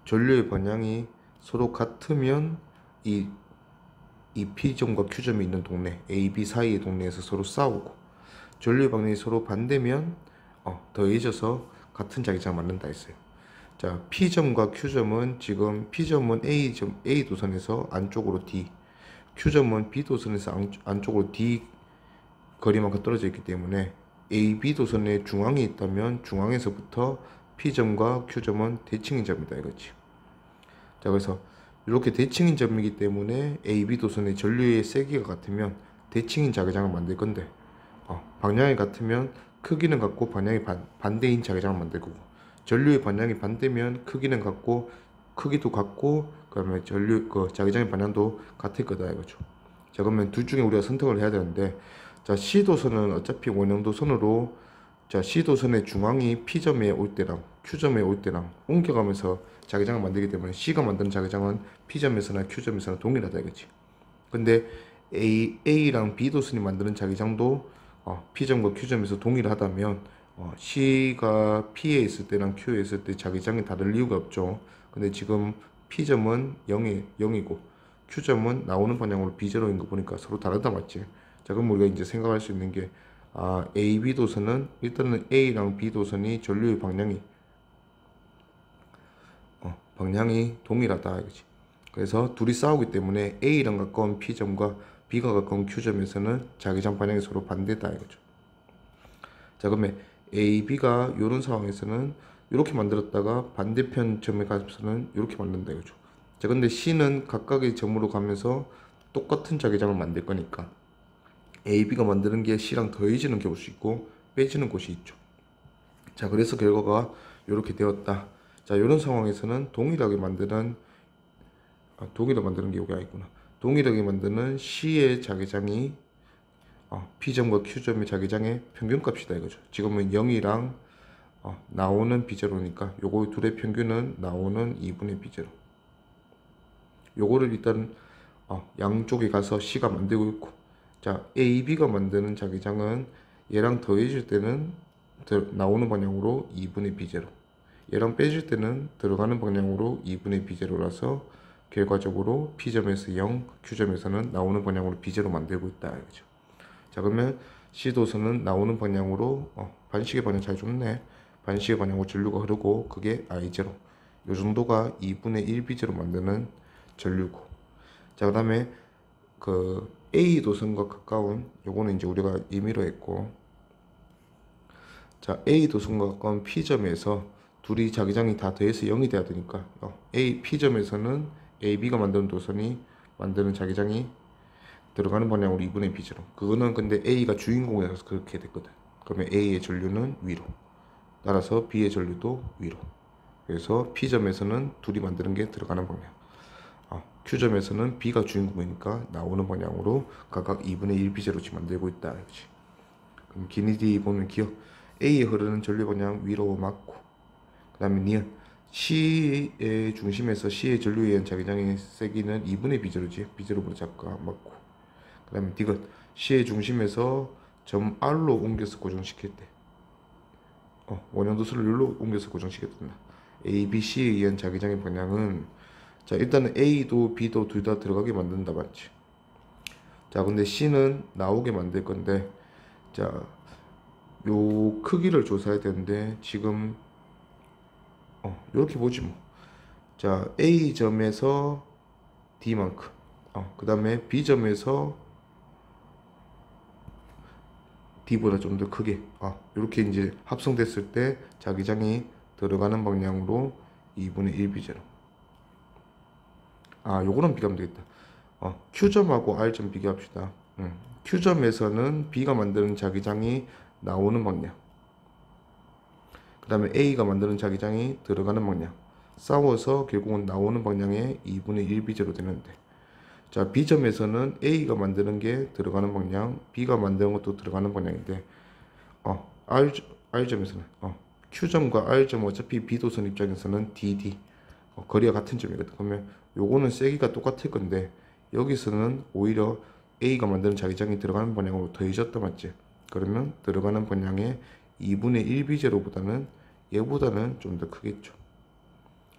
A: 전류의 방향이 서로 같으면 이 P점과 Q점이 있는 동네, A, B 사이의 동네에서 서로 싸우고, 전류의 방향이 서로 반대면 더해져서 같은 자기장을 만든다 했어요. 자, P점과 Q점은 지금 P점은 A 도선에서 안쪽으로 D, Q점은 B 도선에서 안쪽으로 D 거리만큼 떨어져 있기 때문에 AB 도선의 중앙에 있다면 중앙에서부터 P점과 Q점은 대칭인 점이다 이거지. 자, 그래서 이렇게 대칭인 점이기 때문에 AB 도선의 전류의 세기가 같으면 대칭인 자기장을 만들 건데 방향이 같으면 크기는 같고 방향이 반대인 자기장을 만들 거고, 전류의 방향이 반대면 크기는 같고 크기도 같고 그러면 자기장의 방향도 같을 거다 이거죠. 자, 그러면 둘 중에 우리가 선택을 해야 되는데, 자, C도선은 어차피 원형도선으로, 자, C도선의 중앙이 P점에 올 때랑 Q점에 올 때랑 옮겨가면서 자기장을 만들기 때문에 C가 만드는 자기장은 P점에서나 Q점에서나 동일하다 이거지. 근데 A랑 B도선이 만드는 자기장도 P점과 Q점에서 동일하다면 C가 P에 있을 때랑 Q에 있을 때 자기장이 다를 이유가 없죠. 근데 지금 P점은 0이고 Q점은 나오는 방향으로 B제로인 거 보니까 서로 다르다 맞지? 자, 그럼 우리가 이제 생각할 수 있는 게 A, B 도선은 일단은 A랑 B 도선이 전류의 방향이 동일하다 이거지. 그래서 둘이 싸우기 때문에 A랑 가까운 P점과 B가 가까운 Q점에서는 자기장 방향이 서로 반대다 이거죠. 자, 그러면 A, B가 이런 상황에서는 이렇게 만들었다가 반대편 점에 가서는 이렇게 만든다 이거죠. 자, 근데 C는 각각의 점으로 가면서 똑같은 자기장을 만들 거니까 A, B가 만드는 게 C랑 더해지는 곳이 있고 빼지는 곳이 있죠. 자, 그래서 결과가 이렇게 되었다. 자, 이런 상황에서는 동일하게 만드는 게 이게 아니구나. 동일하게 만드는 C의 자기장이 P점과 Q점의 자기장의 평균값이다 이거죠. 지금은 0이랑 나오는 B제로니까 요거 둘의 평균은 나오는 2분의 B제로. 요거를 일단 양쪽에 가서 C가 만들고 있고, 자, A, B가 만드는 자기장은 얘랑 더해질 때는 나오는 방향으로 2분의 B제로, 얘랑 빼질 때는 들어가는 방향으로 2분의 B제로라서 결과적으로 P점에서 0, Q점에서는 나오는 방향으로 B제로 만들고 있다 이거죠. 자, 그러면 C도선은 나오는 방향으로 반시계 방향 잘 줬네. 반시계 방향으로 전류가 흐르고 그게 I0, 요 정도가 2분의 1 B제로 만드는 전류고, 자, 그 다음에 그 A 도선과 가까운 요거는 이제 우리가 임의로 했고, 자, A 도선과 가까운 P점에서 둘이 자기장이 다 더해서 0이 돼야 되니까 P점에서는 AB가 만드는 도선이 만드는 자기장이 들어가는 방향으로 2분의 B제로. 그거는 근데 A가 주인공이라서 그렇게 됐거든. 그러면 A의 전류는 위로, 따라서 B의 전류도 위로. 그래서 P점에서는 둘이 만드는 게 들어가는 방향, Q점에서는 B가 주인공이니까 나오는 방향으로 각각 2분의 1 B제로 지금 만들고 있다. 그렇지? 그럼 기니디 보면 기억, A에 흐르는 전류 방향 위로 맞고, 그 다음에 니은 C의 중심에서 C의 전류에 의한 자기장의 세기는 2분의 B제로지. B제로보다 작고 맞고, 그 다음에 디귿 C의 중심에서 점 R로 옮겨서 고정시킬 때 원형도선을 R로 옮겨서 고정시켰다. A, B, C에 의한 자기장의 방향은, 자, 일단은 A도 B도 둘 다 들어가게 만든다 맞지? 자, 근데 C는 나오게 만들 건데, 자, 요 크기를 조사해야 되는데 지금 이렇게 보지 뭐. 자, A점에서 D만큼, 그 다음에 B점에서 D보다 좀 더 크게, 이렇게 이제 합성됐을 때 자기장이 들어가는 방향으로 2분의 1 B제로. 요거는 비교하면 되겠다. Q점하고 R점 비교합시다. Q점에서는 B가 만드는 자기장이 나오는 방향, 그 다음에 A가 만드는 자기장이 들어가는 방향 싸워서 결국은 나오는 방향에 2분의 1 B제로 되는데, 자, B점에서는 A가 만드는 게 들어가는 방향, B가 만드는 것도 들어가는 방향인데, R점에서는 Q점과 R점 어차피 B도선 입장에서는 DD 거리가 같은 점이거든. 그러면 요거는 세기가 똑같을 건데 여기서는 오히려 A가 만드는 자기장이 들어가는 방향으로 더해졌다 맞지? 그러면 들어가는 방향에 2분의 1 B제로보다는 얘보다는 좀 더 크겠죠.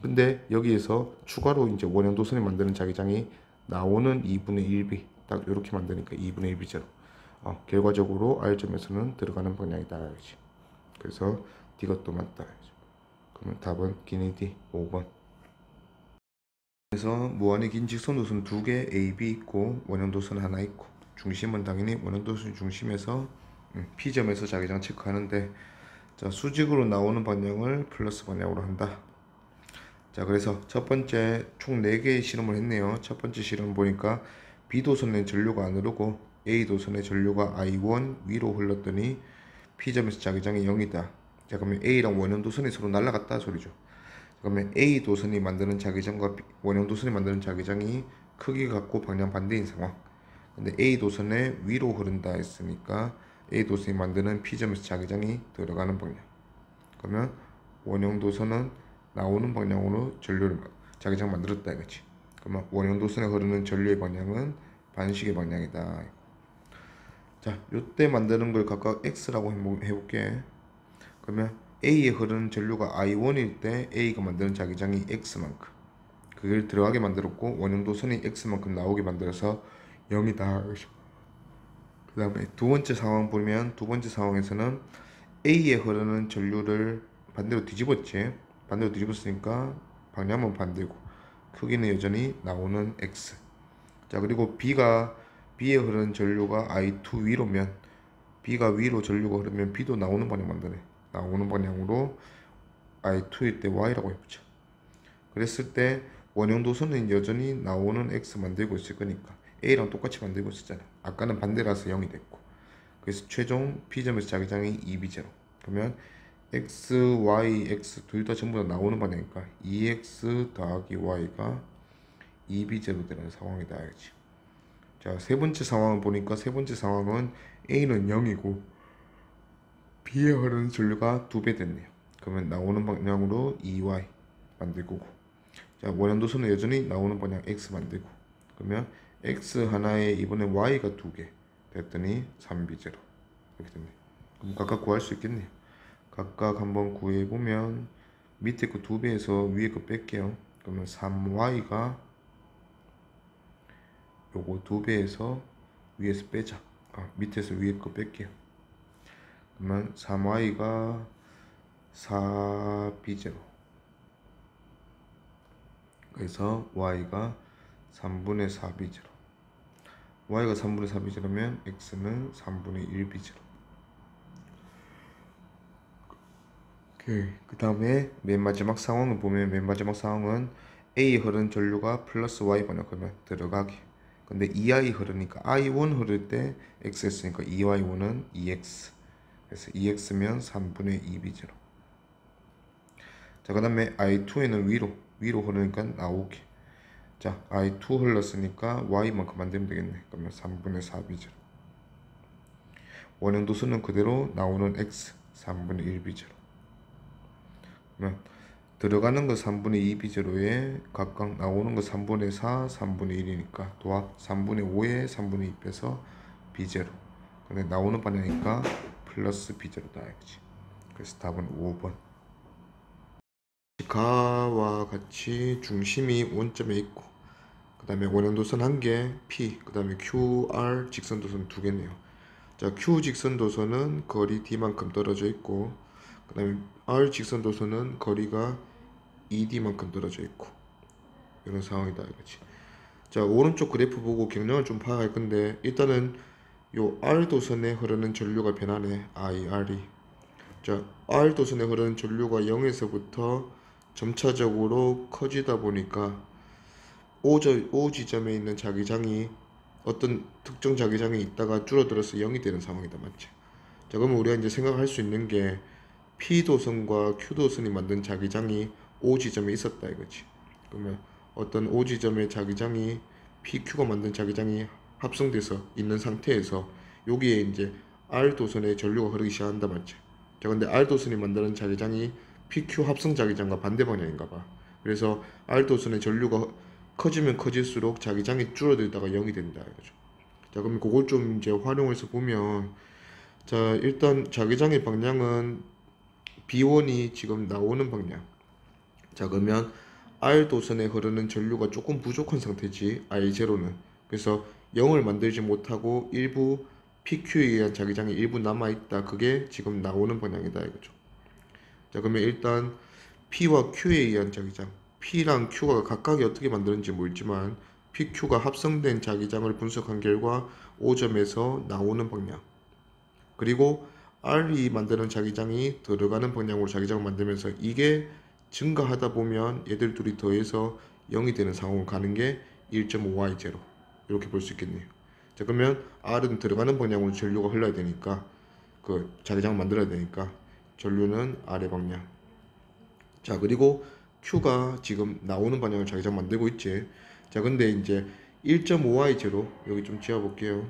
A: 근데 여기에서 추가로 이제 원형도선이 만드는 자기장이 나오는 2분의 1B 딱 이렇게 만드니까 2분의 1B 제로. 결과적으로 R점에서는 들어가는 방향이다. 그래서 D가 맞다. 그러면 답은 기니 D 5번. 그래서 무한히 긴 직선도선 2개 AB 있고 원형도선 하나 있고 중심은 당연히 원형도선 중심에서 P점에서 자기장 체크하는데, 자, 수직으로 나오는 방향을 플러스 방향으로 한다. 자, 그래서 첫 번째 총 4개의 실험을 했네요. 첫 번째 실험 보니까 B도선의 전류가 안 흐르고 A도선의 전류가 I1 위로 흘렀더니 P점에서 자기장이 0이다. 자, 그러면 A랑 원형도선이 서로 날아갔다 소리죠. 그러면 A도선이 만드는 자기장과 원형도선이 만드는 자기장이 크기 같고 방향 반대인 상황. 근데 A도선에 위로 흐른다 했으니까 A도선이 만드는 P점에서 자기장이 들어가는 방향. 그러면 원형도선은 나오는 방향으로 전류를 자기장 만들었다 이거지. 그러면 원형도선에 흐르는 전류의 방향은 반식의 방향이다. 자, 요때 만드는 걸 각각 X라고 해볼게. 그러면 A에 흐르는 전류가 I1일 때 A가 만드는 자기장이 X만큼, 그걸 들어가게 만들었고 원형도선이 X만큼 나오게 만들어서 0이다. 그 다음에 두 번째 상황 보면, 두 번째 상황에서는 A에 흐르는 전류를 반대로 뒤집었지. 반대로 뒤집었으니까 방향은 반대고 크기는 여전히 나오는 X. 자, 그리고 B에 흐르는 전류가 I2 위로면, B가 위로 전류가 흐르면 B도 나오는 방향 만드네. 나오는 방향으로 I2일 때 Y라고 해보자. 그랬을 때 원형도선은 여전히 나오는 X 만들고 있을 거니까 A랑 똑같이 만들고 있었잖아. 아까는 반대라서 0이 됐고. 그래서 최종 P점에서 자기장이 2B0. 그러면 X, Y, X 둘 다 전부 다 나오는 방향이니까 2X 더하기 Y가 2B0 되는 상황이다. 알지? 자, 세 번째 상황을 보니까 세 번째 상황은 A는 0이고 B에 흐르는 전류가 2배 됐네요. 그러면 나오는 방향으로 2Y 만들 거고, 자, 원형도선은 여전히 나오는 방향 X 만들고, 그러면 X 하나에 이번에 Y가 2개 됐더니 3B0 이렇게 됐네. 그럼 각각 구할 수 있겠네요. 각각 한번 구해보면 밑에 거 2배에서 위에 거 뺄게요. 그러면 3Y가 요거 2배에서 위에서 빼자. 밑에서 위에 거 뺄게요. 그러면 3Y가 4B0, 그래서 Y가 3분의 4B0. Y가 3분의 4B0면 X는 3분의 1B0. 그 다음에 맨 마지막 상황을 보면, 맨 마지막 상황은 A에 흐르는 전류가 플러스 Y 방향, 그러면 들어가기. 근데 2I 흐르니까 I1 흐를 때 X 했으니까 2Y1은 2X. 그래서 2X면 3분의 2B0. 자, 그 다음에 I2에는 위로 흐르니까 나오기. 자, I2 흘렀으니까 Y만큼 만들면 되겠네. 그러면 3분의 4B0. 원형도선은 그대로 나오는 X 3분의 1B0. 그러면 들어가는 거 3분의 2B0에 각각 나오는 거 3분의 4, 3분의 1이니까 도합 3분의 5에 3분의 2 빼서 B0. 근데 나오는 방향이니까 플러스 B0다. 그래서 답은 5번. 가와 같이 중심이 원점에 있고, 그 다음에 원형도선 1개 P, 그 다음에 QR 직선도선 2개네요. 자, Q 직선도선은 거리 D만큼 떨어져 있고, 그 다음에 R 직선도선은 거리가 ED만큼 떨어져 있고, 이런 상황이다 이거지. 자, 오른쪽 그래프 보고 경량을 좀 파악할 건데, 일단은 요 R 도선에 흐르는 전류가 변하네. IR이. 자, R 도선에 흐르는 전류가 0에서부터 점차적으로 커지다 보니까 O 지점에 있는 자기장이 어떤 특정 자기장이 있다가 줄어들어서 0이 되는 상황이다. 맞지? 자, 그러면 우리가 이제 생각할 수 있는 게 P도선과 Q도선이 만든 자기장이 O 지점에 있었다 이거지. 그러면 어떤 O 지점의 자기장이 PQ가 만든 자기장이 합성돼서 있는 상태에서 여기에 이제 R도선의 전류가 흐르기 시작한다. 맞지? 자, 근데 R도선이 만드는 자기장이 PQ 합성 자기장과 반대 방향인가 봐. 그래서 R도선의 전류가 커지면 커질수록 자기장이 줄어들다가 0이 된다 이거죠. 자, 그럼 그걸 좀 이제 활용해서 보면, 자, 일단 자기장의 방향은 B1이 지금 나오는 방향. 자, 그러면 R 도선에 흐르는 전류가 조금 부족한 상태지, I0는. 그래서 0을 만들지 못하고 일부 PQ에 의한 자기장이 일부 남아있다. 그게 지금 나오는 방향이다 이거죠. 자, 그러면 일단 P와 Q에 의한 자기장, P랑 Q가 각각이 어떻게 만드는지 모르지만 PQ가 합성된 자기장을 분석한 결과 O점에서 나오는 방향, 그리고 R이 만드는 자기장이 들어가는 방향으로 자기장을 만들면서 이게 증가하다 보면 얘들 둘이 더해서 0이 되는 상황으로 가는 게 1.5y0 이렇게 볼 수 있겠네요. 자, 그러면 R은 들어가는 방향으로 전류가 흘러야 되니까 그 자기장을 만들어야 되니까 전류는 R의 방향. 자, 그리고 Q가 지금 나오는 방향을 자기장 만들고 있지. 자, 근데 이제 1.5y0 여기 좀 지어볼게요.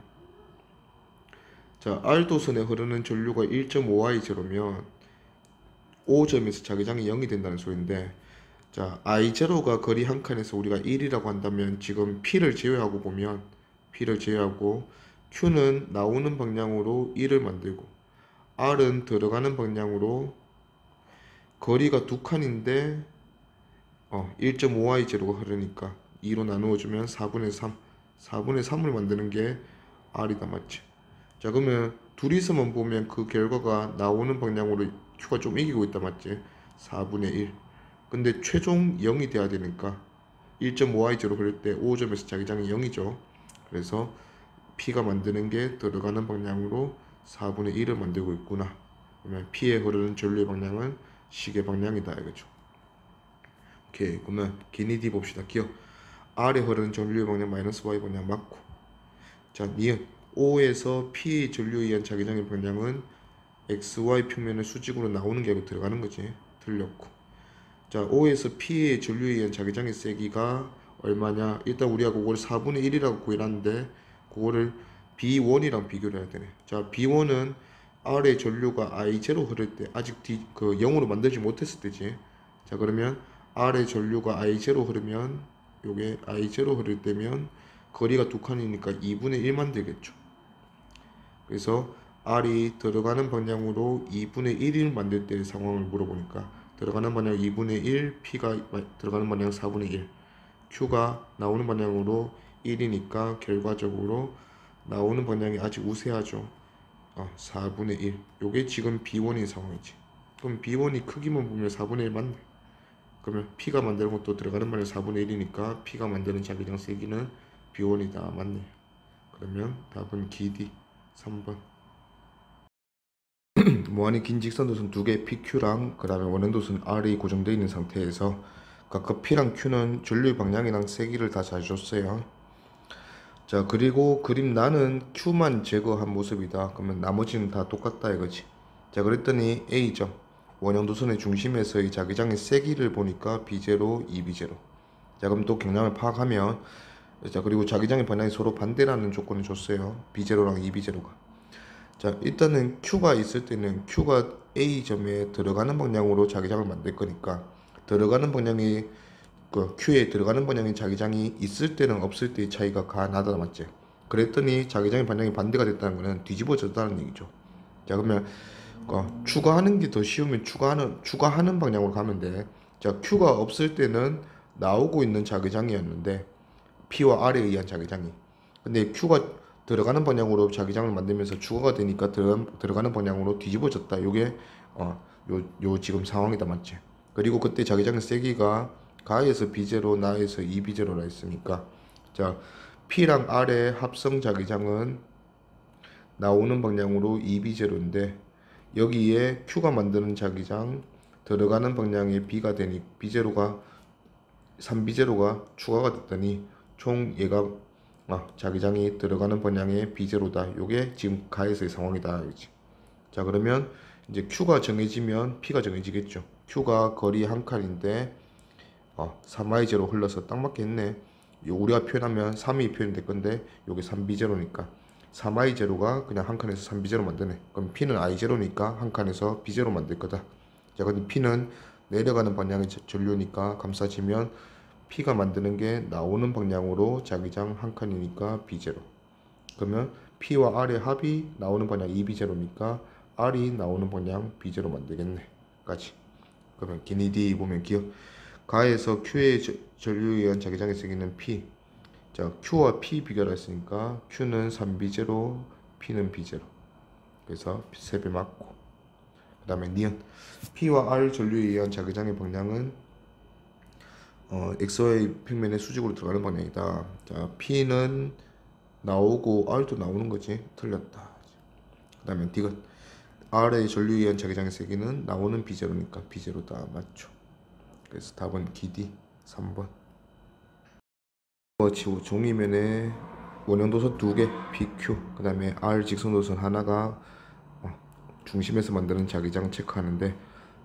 A: 자, R도선에 흐르는 전류가 1.5y0면 O점에서 자기장이 0이 된다는 소리인데, 자, I0가 거리 한 칸에서 우리가 1이라고 한다면 지금 P를 제외하고 보면 P를 제외하고 Q는 나오는 방향으로 1을 만들고 R은 들어가는 방향으로 거리가 두 칸인데 1.5y0가 흐르니까 2로 나누어주면 4분의 3 4분의 3을 만드는 게 R이다, 맞지? 자, 그러면 둘이서만 보면 그 결과가 나오는 방향으로 Q가 좀 이기고 있다, 맞지? 4분의 1. 근데 최종 0이 돼야 되니까 1.5y0 흐를 때 5점에서 자기장이 0이죠. 그래서 P가 만드는 게 들어가는 방향으로 4분의 1을 만들고 있구나. 그러면 P에 흐르는 전류의 방향은 시계 방향이다, 이거죠. 오케이, 그러면 기니디 봅시다. 기억. R에 흐르는 전류의 방향 마이너스 Y 방향 맞고. 자, 니은 O에서 P의 전류에 의한 자기장의 방향은 XY 평면의 수직으로 나오는 게 아니고 들어가는 거지. 틀렸고. 자, O에서 P의 전류에 의한 자기장의 세기가 얼마냐? 일단 우리가 그걸 4분의 1이라고 구해놨는데 그거를 B1이랑 비교를 해야 되네. 자, B1은 R의 전류가 I0 흐를 때 아직 그 0으로 만들지 못했을 때지. 자, 그러면 R의 전류가 I0 흐르면 요게 I0 흐를 때면 거리가 두 칸이니까 2분의 1만 되겠죠. 그래서 R이 들어가는 방향으로 2분의 1을 만들 때의 상황을 물어보니까 들어가는 방향 2분의 1, P가 들어가는 방향 4분의 1, Q가 나오는 방향으로 1이니까 결과적으로 나오는 방향이 아직 우세하죠. 4분의 1. 요게 지금 B1인 상황이지. 그럼 B1이 크기만 보면 4분의 1 맞네. 그러면 P가 만드는 것도 들어가는 방향 4분의 1이니까 P가 만드는 자기장 세기는 B1이다. 맞네. 그러면 답은 기D 3번. 무한히 긴 직선도선 두 개 PQ랑 그 다음에 원행도선 R이 고정되어 있는 상태에서 각각 P랑 Q는 전류의 방향이랑 세기를 다 잘 줬어요. 자, 그리고 그림 나는 Q만 제거한 모습이다. 그러면 나머지는 다 똑같다 이거지. 자, 그랬더니 A점 원형도선의 중심에서의 자기장의 세기를 보니까 B0, 2B0. 자, 그럼 또 경량을 파악하면, 자, 그리고 자기장의 방향이 서로 반대라는 조건을 줬어요. B0랑 2B0가. 자, 일단은 Q가 있을 때는 Q가 A점에 들어가는 방향으로 자기장을 만들 거니까 들어가는 방향이 그 Q에 들어가는 방향의 자기장이 있을 때는 없을 때의 차이가 나다, 맞지? 그랬더니 자기장의 방향이 반대가 됐다는 거는 뒤집어졌다는 얘기죠. 자, 그러면 추가하는 게 더 쉬우면 추가하는 방향으로 가면 돼. 자, Q가 없을 때는 나오고 있는 자기장이었는데 P와 R에 의한 자기장이, 근데 Q가 들어가는 방향으로 자기장을 만들면서 추가가 되니까 들어가는 방향으로 뒤집어졌다. 요게 요 지금 상황이다, 맞지? 그리고 그때 자기장의 세기가 가에서 B0, 나에서 2B0라 했으니까, 자, P랑 R의 합성 자기장은 나오는 방향으로 2B0인데 여기에 Q가 만드는 자기장 들어가는 방향에 B가 되니 B0가 3B0가 추가가 됐더니 총 얘가 자기장이 들어가는 방향에 B0다. 요게 지금 가에서의 상황이다. 그렇지? 자, 그러면 이제 Q가 정해지면 P가 정해지겠죠. Q가 거리 한 칸인데 3i0 흘러서 딱 맞겠네. 우리가 표현하면 3이 표현될 건데 요게 3b0니까 3i0가 그냥 한 칸에서 3b0 만드네. 그럼 P는 i0니까 한 칸에서 b0 만들 거다. 자, 근데 P는 내려가는 방향의 전류니까 감싸지면 P가 만드는 게 나오는 방향으로 자기장 한 칸이니까 b0. 그러면 P와 R의 합이 나오는 방향 2b0니까 R이 나오는 방향 b0 만들겠네. 까지. 그러면 기니디 보면 기억. 가에서 Q의 전류에 의한 자기장의 세기는 P. 자, Q와 P 비교를 했으니까 Q는 3B0, P는 B제로. 그래서 3배 맞고, 그 다음에 니은 P와 R 전류에 의한 자기장의 방향은 XY 평면의 수직으로 들어가는 방향이다. 자, P는 나오고 R도 나오는 거지. 틀렸다. 그 다음에 디귿 R의 전류에 의한 자기장의 세기는 나오는 B제로니까 B제로다. 맞죠. 그래서 답은 기디 3번. 종이면에 원형도선 2개 PQ, 그 다음에 R 직선도선 하나가 중심에서 만드는 자기장 체크하는데,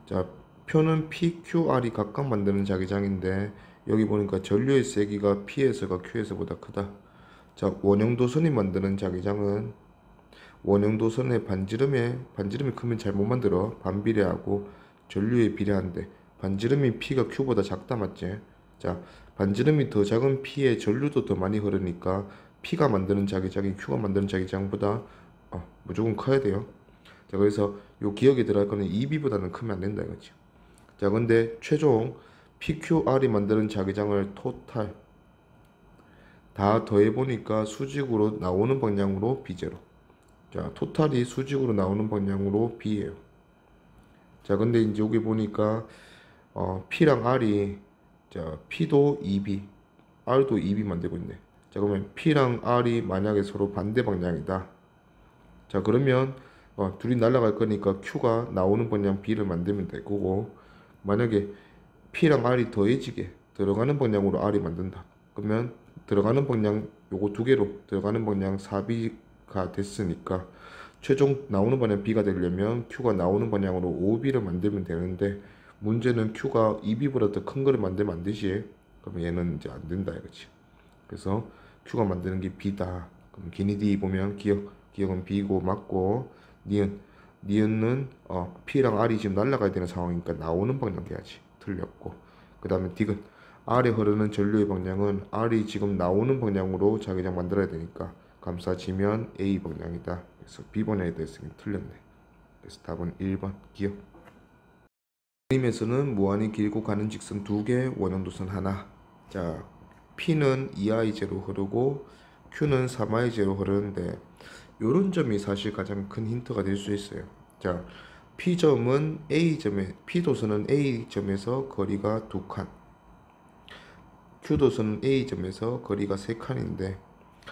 A: 자, 표는 PQR이 각각 만드는 자기장인데 여기 보니까 전류의 세기가 P에서가 Q에서보다 크다. 자, 원형도선이 만드는 자기장은 원형도선의 반지름이 크면 잘 못 만들어. 반비례하고 전류에 비례한데 반지름이 P가 Q보다 작다. 맞지? 자, 반지름이 더 작은 P에 전류도 더 많이 흐르니까 P가 만드는 자기장이 Q가 만드는 자기장보다 무조건 커야 돼요. 자, 그래서 요 기억에 들어갈 거는 EB보다는 크면 안 된다 이거지. 자, 근데 최종 PQR이 만드는 자기장을 토탈 다 더해보니까 수직으로 나오는 방향으로 B제로. 자, 토탈이 수직으로 나오는 방향으로 B예요. 자, 근데 이제 여기 보니까 P랑 R이, 자, P도 EB, R도 EB 만들고 있네. 자, 그러면 P랑 R이 만약에 서로 반대 방향이다. 자, 그러면 둘이 날아갈 거니까 Q가 나오는 방향 B를 만들면 될 거고, 만약에 P랑 R이 더해지게 들어가는 방향으로 R이 만든다. 그러면 들어가는 방향 요거 두 개로 들어가는 방향 4B가 됐으니까 최종 나오는 방향 B가 되려면 Q가 나오는 방향으로 5B를 만들면 되는데, 문제는 Q가 2B보다 더 큰 거를 만들면 안 되지. 그러면 얘는 이제 안 된다 이거지. 그래서 Q가 만드는 게 B다. 그럼 기니디 보면 기억은 B고 맞고, 니은은 P랑 R이 지금 날아가야 되는 상황이니까 나오는 방향 돼야지. 틀렸고, 그 다음에 디귿 R에 흐르는 전류의 방향은 R이 지금 나오는 방향으로 자기장 만들어야 되니까 감싸지면 A 방향이다. 그래서 B 방향이 됐으니 틀렸네. 그래서 답은 1번 기억. 그림에서는 무한히 길고 가는 직선 2개, 원형도선 하나. 자, P는 2i제로 흐르고 Q는 3i제로 흐르는데 요런 점이 사실 가장 큰 힌트가 될 수 있어요. 자, P점은 P도선은 A점에서 거리가 2칸, Q도선은 A점에서 거리가 3칸인데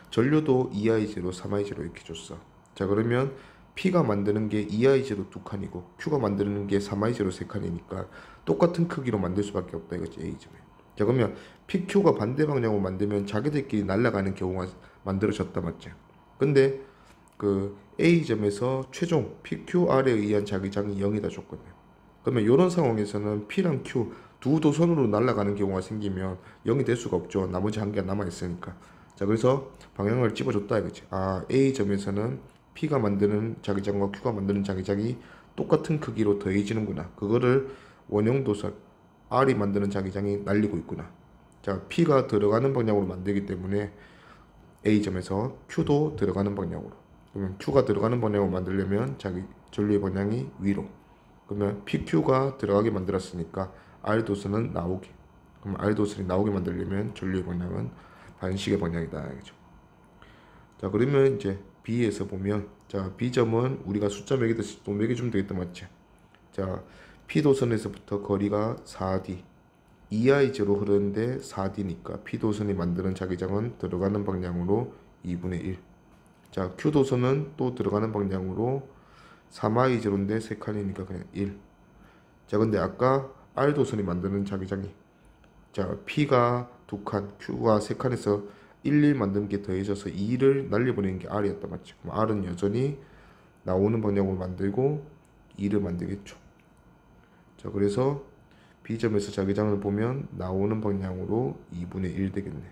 A: 전류도 2i제로 3i제로 이렇게 줬어. 자, 그러면 P가 만드는 게 2i제로 2칸이고 Q가 만드는 게 3i제로 3칸이니까 똑같은 크기로 만들 수밖에 없다 이거지, A점에. 자, 그러면 PQ가 반대 방향으로 만들면 자기들끼리 날아가는 경우가 만들어졌다. 맞지? 근데 그 A점에서 최종 PQR에 의한 자기장이 0이다 줬거든요. 그러면 이런 상황에서는 P랑 Q 두 도선으로 날아가는 경우가 생기면 0이 될 수가 없죠. 나머지 한 개가 남아있으니까. 자, 그래서 방향을 찝어줬다 이거지. A점에서는 P가 만드는 자기장과 Q가 만드는 자기장이 똑같은 크기로 더해지는구나. 그거를 원형도선 R이 만드는 자기장이 날리고 있구나. 자, P가 들어가는 방향으로 만들기 때문에 A점에서 Q도 들어가는 방향으로. 그러면 Q가 들어가는 방향으로 만들려면 자기 전류의 방향이 위로. 그러면 PQ가 들어가게 만들었으니까 R도선은 나오게. 그럼 R도선이 나오게 만들려면 전류의 방향은 반식의 방향이다. 알겠죠? 자, 그러면 이제 B에서 보면, 자, B점은 우리가 숫자 매기듯이 또 매겨주면 되겠다. 맞지? 자, P도선에서부터 거리가 4D, 2i제로 흐르는데 4D니까 P도선이 만드는 자기장은 들어가는 방향으로 2분의 1. 자, Q도선은 또 들어가는 방향으로 3i제로인데 3칸이니까 그냥 1. 자, 근데 아까 R도선이 만드는 자기장이, 자, P가 2칸, Q가 3칸에서 1 만드는 게 더해져서 2를 날려보내는 게 R이었다. 맞지? 그럼 R은 여전히 나오는 방향으로 만들고 2를 만들겠죠. 자, 그래서 B점에서 자기장을 보면 나오는 방향으로 2분의 1 되겠네.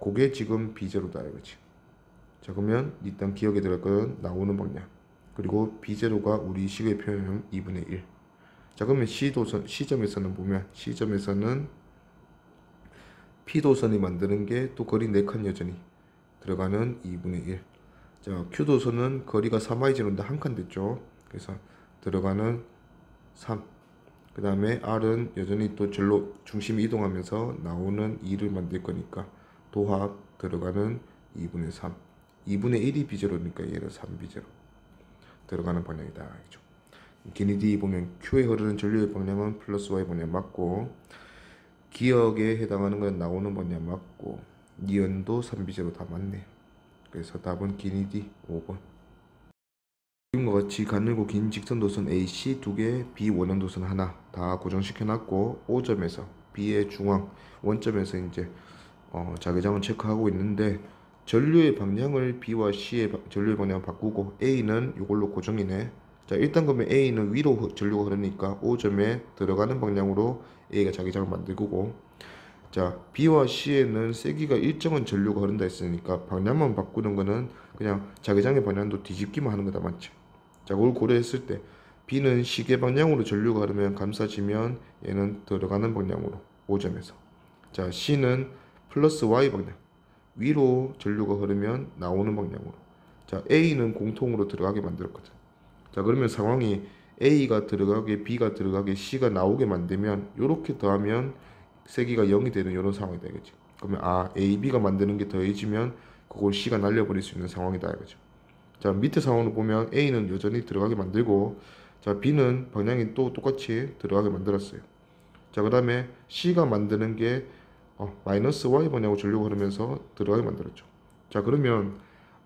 A: 그게 지금 B제로다 이거지. 자, 그러면 일단 기억에 들어갈 건 나오는 방향, 그리고 B제로가 우리 식의 표현은 2분의 1. 자, 그러면 C점에서는 보면, C점에서는 P도선이 만드는 게 또 거리 4칸 여전히 들어가는 2분의 1. 자, Q도선은 거리가 3i제로인데 한 칸 됐죠. 그래서 들어가는 3. 그 다음에 R은 여전히 또 절로 중심이 이동하면서 나오는 2를 만들 거니까 도합 들어가는 2분의 3. 2분의 1이 B제로니까 얘는 3B제로 들어가는 방향이다. 그죠? 기니디 보면 Q에 흐르는 전류의 방향은 플러스 Y 방향 맞고, 기역에 해당하는 건 나오는 방향 맞고, 니은도 3B제로 다 맞네요. 그래서 답은 기니디 5번. 지금과 같이 가늘고 긴 직선도선 AC 2개, B 원형도선 하나 다 고정시켜놨고, O점에서 B의 중앙 원점에서 이제 자기장을 체크하고 있는데, 전류의 방향을 B와 C의 전류의 방향을 바꾸고 A는 이걸로 고정이네. 자, 일단 그러면 A는 위로 전류가 흐르니까 O점에 들어가는 방향으로 A가 자기장을 만들고, 자, B와 C에는 세기가 일정한 전류가 흐른다 했으니까 방향만 바꾸는 거는 그냥 자기장의 방향도 뒤집기만 하는 거다, 맞지? 자, 그걸 고려했을 때 B는 시계 방향으로 전류가 흐르면 감싸지면 얘는 들어가는 방향으로 O점에서, 자, C는 플러스 Y 방향 위로 전류가 흐르면 나오는 방향으로, 자, A는 공통으로 들어가게 만들었거든. 자, 그러면 상황이 A가 들어가게, B가 들어가게, C가 나오게 만들면 이렇게 더하면 세기가 0이 되는 이런 상황이 되겠지. 그러면 A, B가 만드는 게 더해지면 그걸 C가 날려버릴 수 있는 상황이다 이거죠. 자, 밑에 상황을 보면 A는 여전히 들어가게 만들고, 자, B는 방향이 또 똑같이 들어가게 만들었어요. 자, 그 다음에 C가 만드는 게 마이너스 Y 방향으로 전류가 흐르면서 들어가게 만들었죠. 자, 그러면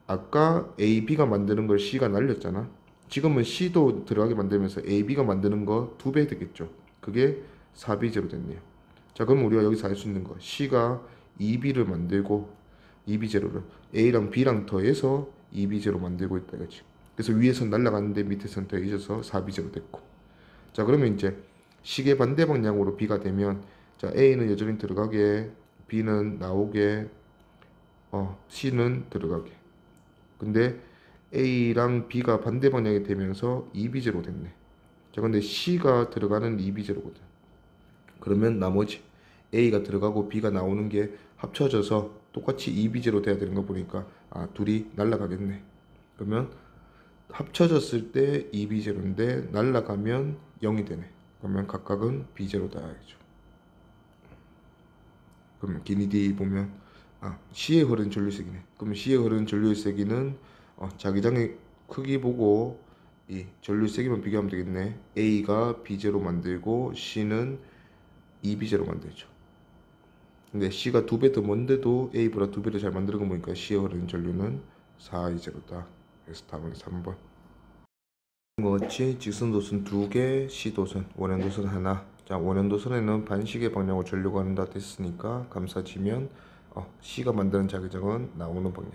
A: 아까 A, B가 만드는 걸 C가 날렸잖아. 지금은 C도 들어가게 만들면서 A, B가 만드는 거 2배 되겠죠. 그게 4B제로 됐네요. 자, 그럼 우리가 여기서 알 수 있는 거, C가 2B를 만들고 2B제로를 A랑 B랑 더해서 2B제로 만들고 있다 이거지. 그래서 위에선 날아가는데 밑에선 더해져서 4B제로 됐고, 자, 그러면 이제 시계 반대 방향으로 B가 되면, 자, A는 여전히 들어가게, B는 나오게, C는 들어가게. 근데 A랑 B가 반대 방향이 되면서 2B제로 됐네. 자, 근데 C가 들어가는 2B제로거든. 그러면 나머지 A가 들어가고 B가 나오는 게 합쳐져서 똑같이 2B제로 돼야 되는 거 보니까 둘이 날라가겠네. 그러면 합쳐졌을 때 2B제로인데 날라가면 0이 되네. 그러면 각각은 B제로다 이죠. 그러면 기니디 보면 C에 흐르는 전류세기네. 그러면 C에 흐르는 전류세기는 자기장의 크기 보고 이 전류세기만 비교하면 되겠네. A가 B제로 만들고 C는 2B제로 만들죠. 근데 C가 2배 더 먼데도 A보다 2배 더 잘 만드는 거 보니까 C에 흐르는 전류는 4E제로다. 그래서 답은 3번. 같이 직선도선 2개, C도선, 원형도선 하나. 자, 원형도선에는 반시계 방향으로 전류가 흐른다 됐으니까 감싸지면 C가 만드는 자기장은 나오는 방향.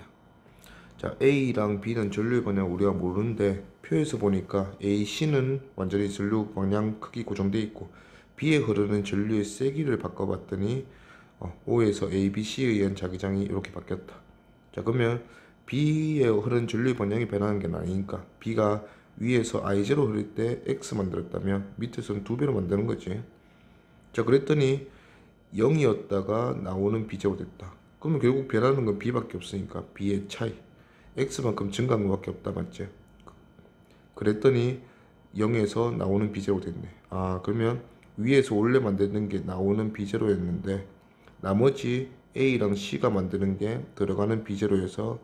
A: 자, A랑 B는 전류의 방향 우리가 모르는데 표에서 보니까 A, C는 완전히 전류 방향 크기 고정되어 있고, B에 흐르는 전류의 세기를 바꿔봤더니 O에서 A, B, C에 의한 자기장이 이렇게 바뀌었다. 자, 그러면 B에 흐르는 전류의 방향이 변하는 게 아니니까 B가 위에서 I0 흐를 때 X 만들었다면 밑에서는 2배로 만드는 거지. 자, 그랬더니 0이었다가 나오는 B제로 됐다. 그러면 결국 변하는 건 B밖에 없으니까 B의 차이, X만큼 증가한 것밖에 없다, 맞지? 그랬더니 0에서 나오는 B제로 됐네. 그러면 위에서 원래 만드는 게 나오는 B제로였는데 나머지 A랑 C가 만드는 게 들어가는 B제로에서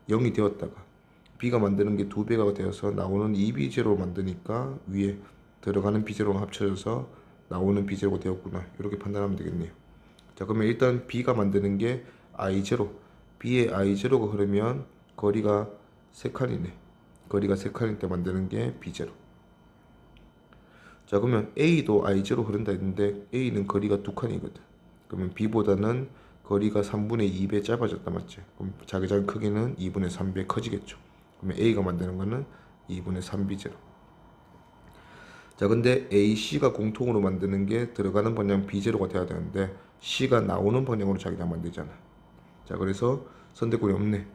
A: 0이 되었다가 B가 만드는 게 2배가 되어서 나오는 2B제로 만드니까 위에 들어가는 B제로가 합쳐져서 나오는 B제로가 되었구나. 이렇게 판단하면 되겠네요. 자, 그러면 일단 B가 만드는 게 I0, B의 I0가 흐르면 거리가 3칸이네. 거리가 3칸일 때 만드는 게 B제로. 자, 그러면 A도 I0 흐른다 했는데 A는 거리가 2칸이거든. 그러면 B보다는 거리가 3분의 2배 짧아졌다, 맞지? 그럼 자기장 크기는 2분의 3배 커지겠죠. 그러면 A가 만드는 거는 2분의 3B제로. 자, 근데 A, C가 공통으로 만드는 게 들어가는 방향 B제로가 돼야 되는데 C가 나오는 방향으로 자기장 만들잖아. 자, 그래서 선택권이 없네.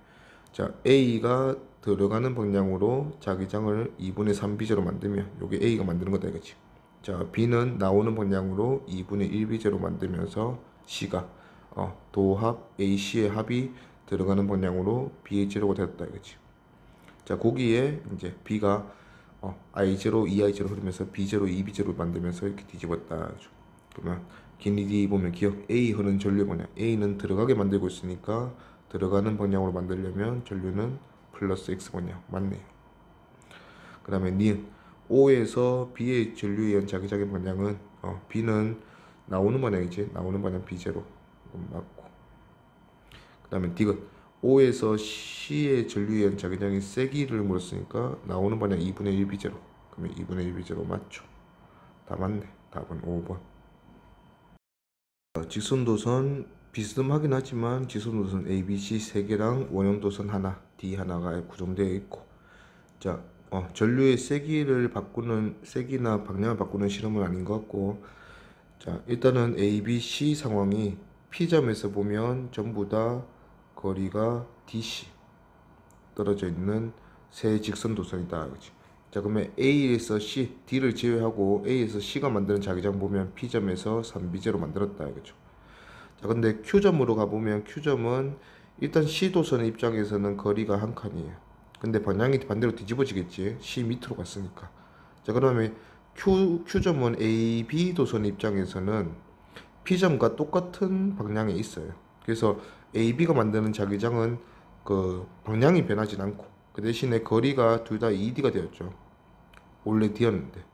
A: 자, A가 들어가는 방향으로 자기장을 2분의 3B제로 만들면 요게 A가 만드는 거다 이거지. 자, B는 나오는 방향으로 2분의 1B제로 만들면서 C가 도합 AC의 합이 들어가는 방향으로 B제로가 되었다 이거지. 자, 거기에 이제 B가 I0, 2I0 흐르면서 B제로, 2B제로 만들면서 이렇게 뒤집었다. 그러면 기니디 보면 기억 A 흐르는 전류 방향, A는 들어가게 만들고 있으니까 들어가는 방향으로 만들려면 전류는 플러스 X 방향 맞네요. 그 다음에 니은 O에서 B의 전류에 의한 자기장의 방향은 B는 나오는 방향이지. 나오는 방향 B0 맞고. 그 다음에 디귿 O에서 C의 전류에 의한 자기장의 세기를 물었으니까 나오는 방향 2분의 1 B0. 그러면 2분의 1 B0 맞죠. 다 맞네. 답은 5번. 직선도선 비스듬하긴 하지만 직선도선 A, B, C 3개랑 원형도선 하나, D 하나가 구성되어 있고, 자, 전류의 세기나 방향을 바꾸는 실험은 아닌 것 같고, 자, 일단은 A, B, C 상황이 P점에서 보면 전부 다 거리가 DC 떨어져 있는 세 직선도선이다. 그치? 자, 그러면 A에서 C, D를 제외하고 A에서 C가 만드는 자기장 보면 P점에서 3B제로 만들었다. 그죠? 자, 근데 Q점으로 가보면 Q점은 일단 C 도선의 입장에서는 거리가 한 칸이에요. 근데 방향이 반대로 뒤집어지겠지. C 밑으로 갔으니까. 자, 그러면 Q점은 A, B 도선의 입장에서는 P점과 똑같은 방향에 있어요. 그래서 A, B가 만드는 자기장은 그 방향이 변하진 않고 그 대신에 거리가 둘 다 2D가 되었죠. 원래 D였는데.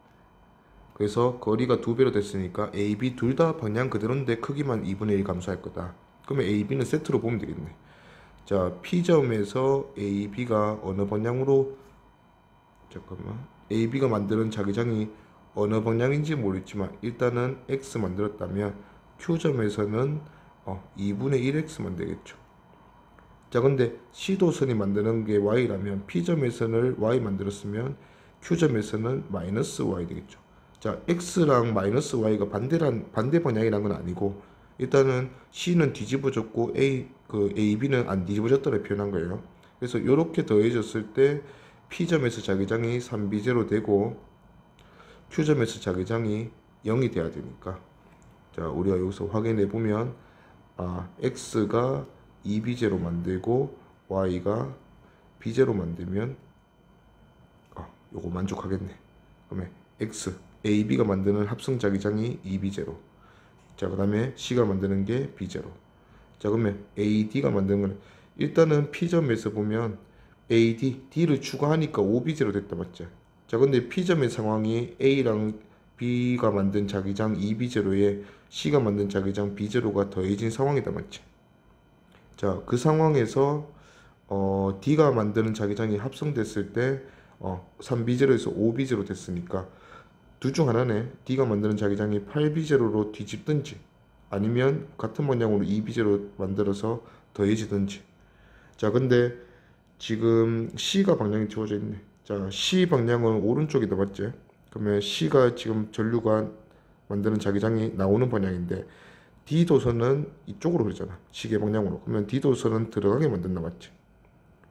A: 그래서 거리가 2배로 됐으니까 A, B 둘 다 방향 그대로인데 크기만 2분의 1 감소할 거다. 그러면 A, B는 세트로 보면 되겠네. 자, P점에서 A, B가 어느 방향으로 잠깐만 A, B가 만드는 자기장이 어느 방향인지 모르겠지만 일단은 X 만들었다면 Q점에서는 2분의 1X만 되겠죠. 자, 근데 C도선이 만드는 게 Y라면 P점에서는 Y 만들었으면 Q점에서는 마이너스 Y 되겠죠. 자, X랑 마이너스 Y가 반대 방향이란 건 아니고 일단은 C는 뒤집어졌고 A, B는 안 뒤집어졌다고 표현한 거예요. 그래서 이렇게 더해졌을 때 P점에서 자기장이 3B0 되고 Q점에서 자기장이 0이 돼야 되니까 자, 우리가 여기서 확인해 보면 X가 2B0 만들고 Y가 B0 만들면 요거 만족하겠네. 그러면 X, A, B가 만드는 합성 자기장이 2B0. 자, 그 다음에 C가 만드는 게 B0. 자, 그러면 AD가 만드는 거는 일단은 P점에서 보면 AD, D를 추가하니까 5B0 됐다 맞죠? 자, 근데 P점의 상황이 A랑 B가 만든 자기장 2B0에 C가 만든 자기장 B0가 더해진 상황이다 맞지? 자, 그 상황에서 D가 만드는 자기장이 합성됐을 때 3B0에서 5B0 됐으니까 둘 중 하나네. D가 만드는 자기장이 8B0로 뒤집든지 아니면 같은 방향으로 2B0 만들어서 더해지든지. 자, 근데 지금 C가 방향이 주어져 있네. 자, C 방향은 오른쪽이다 맞지? 그러면 C가 지금 전류가 만드는 자기장이 나오는 방향인데 D 도선은 이쪽으로 흐르잖아. 시계 방향으로. 그러면 D 도선은 들어가게 만든다 맞지?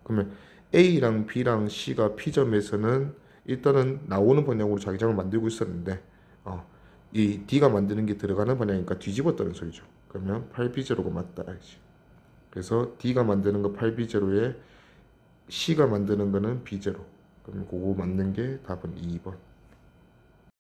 A: 그러면 A랑 B랑 C가 P점에서는 일단은 나오는 방향으로 자기장을 만들고 있었는데 이 D가 만드는 게 들어가는 방향이니까 뒤집었다는 소리죠. 그러면 8B0가 맞다. 그래서 D가 만드는 거 8B0에 C가 만드는 거는 B0. 그럼 그거 맞는 게 답은 2번.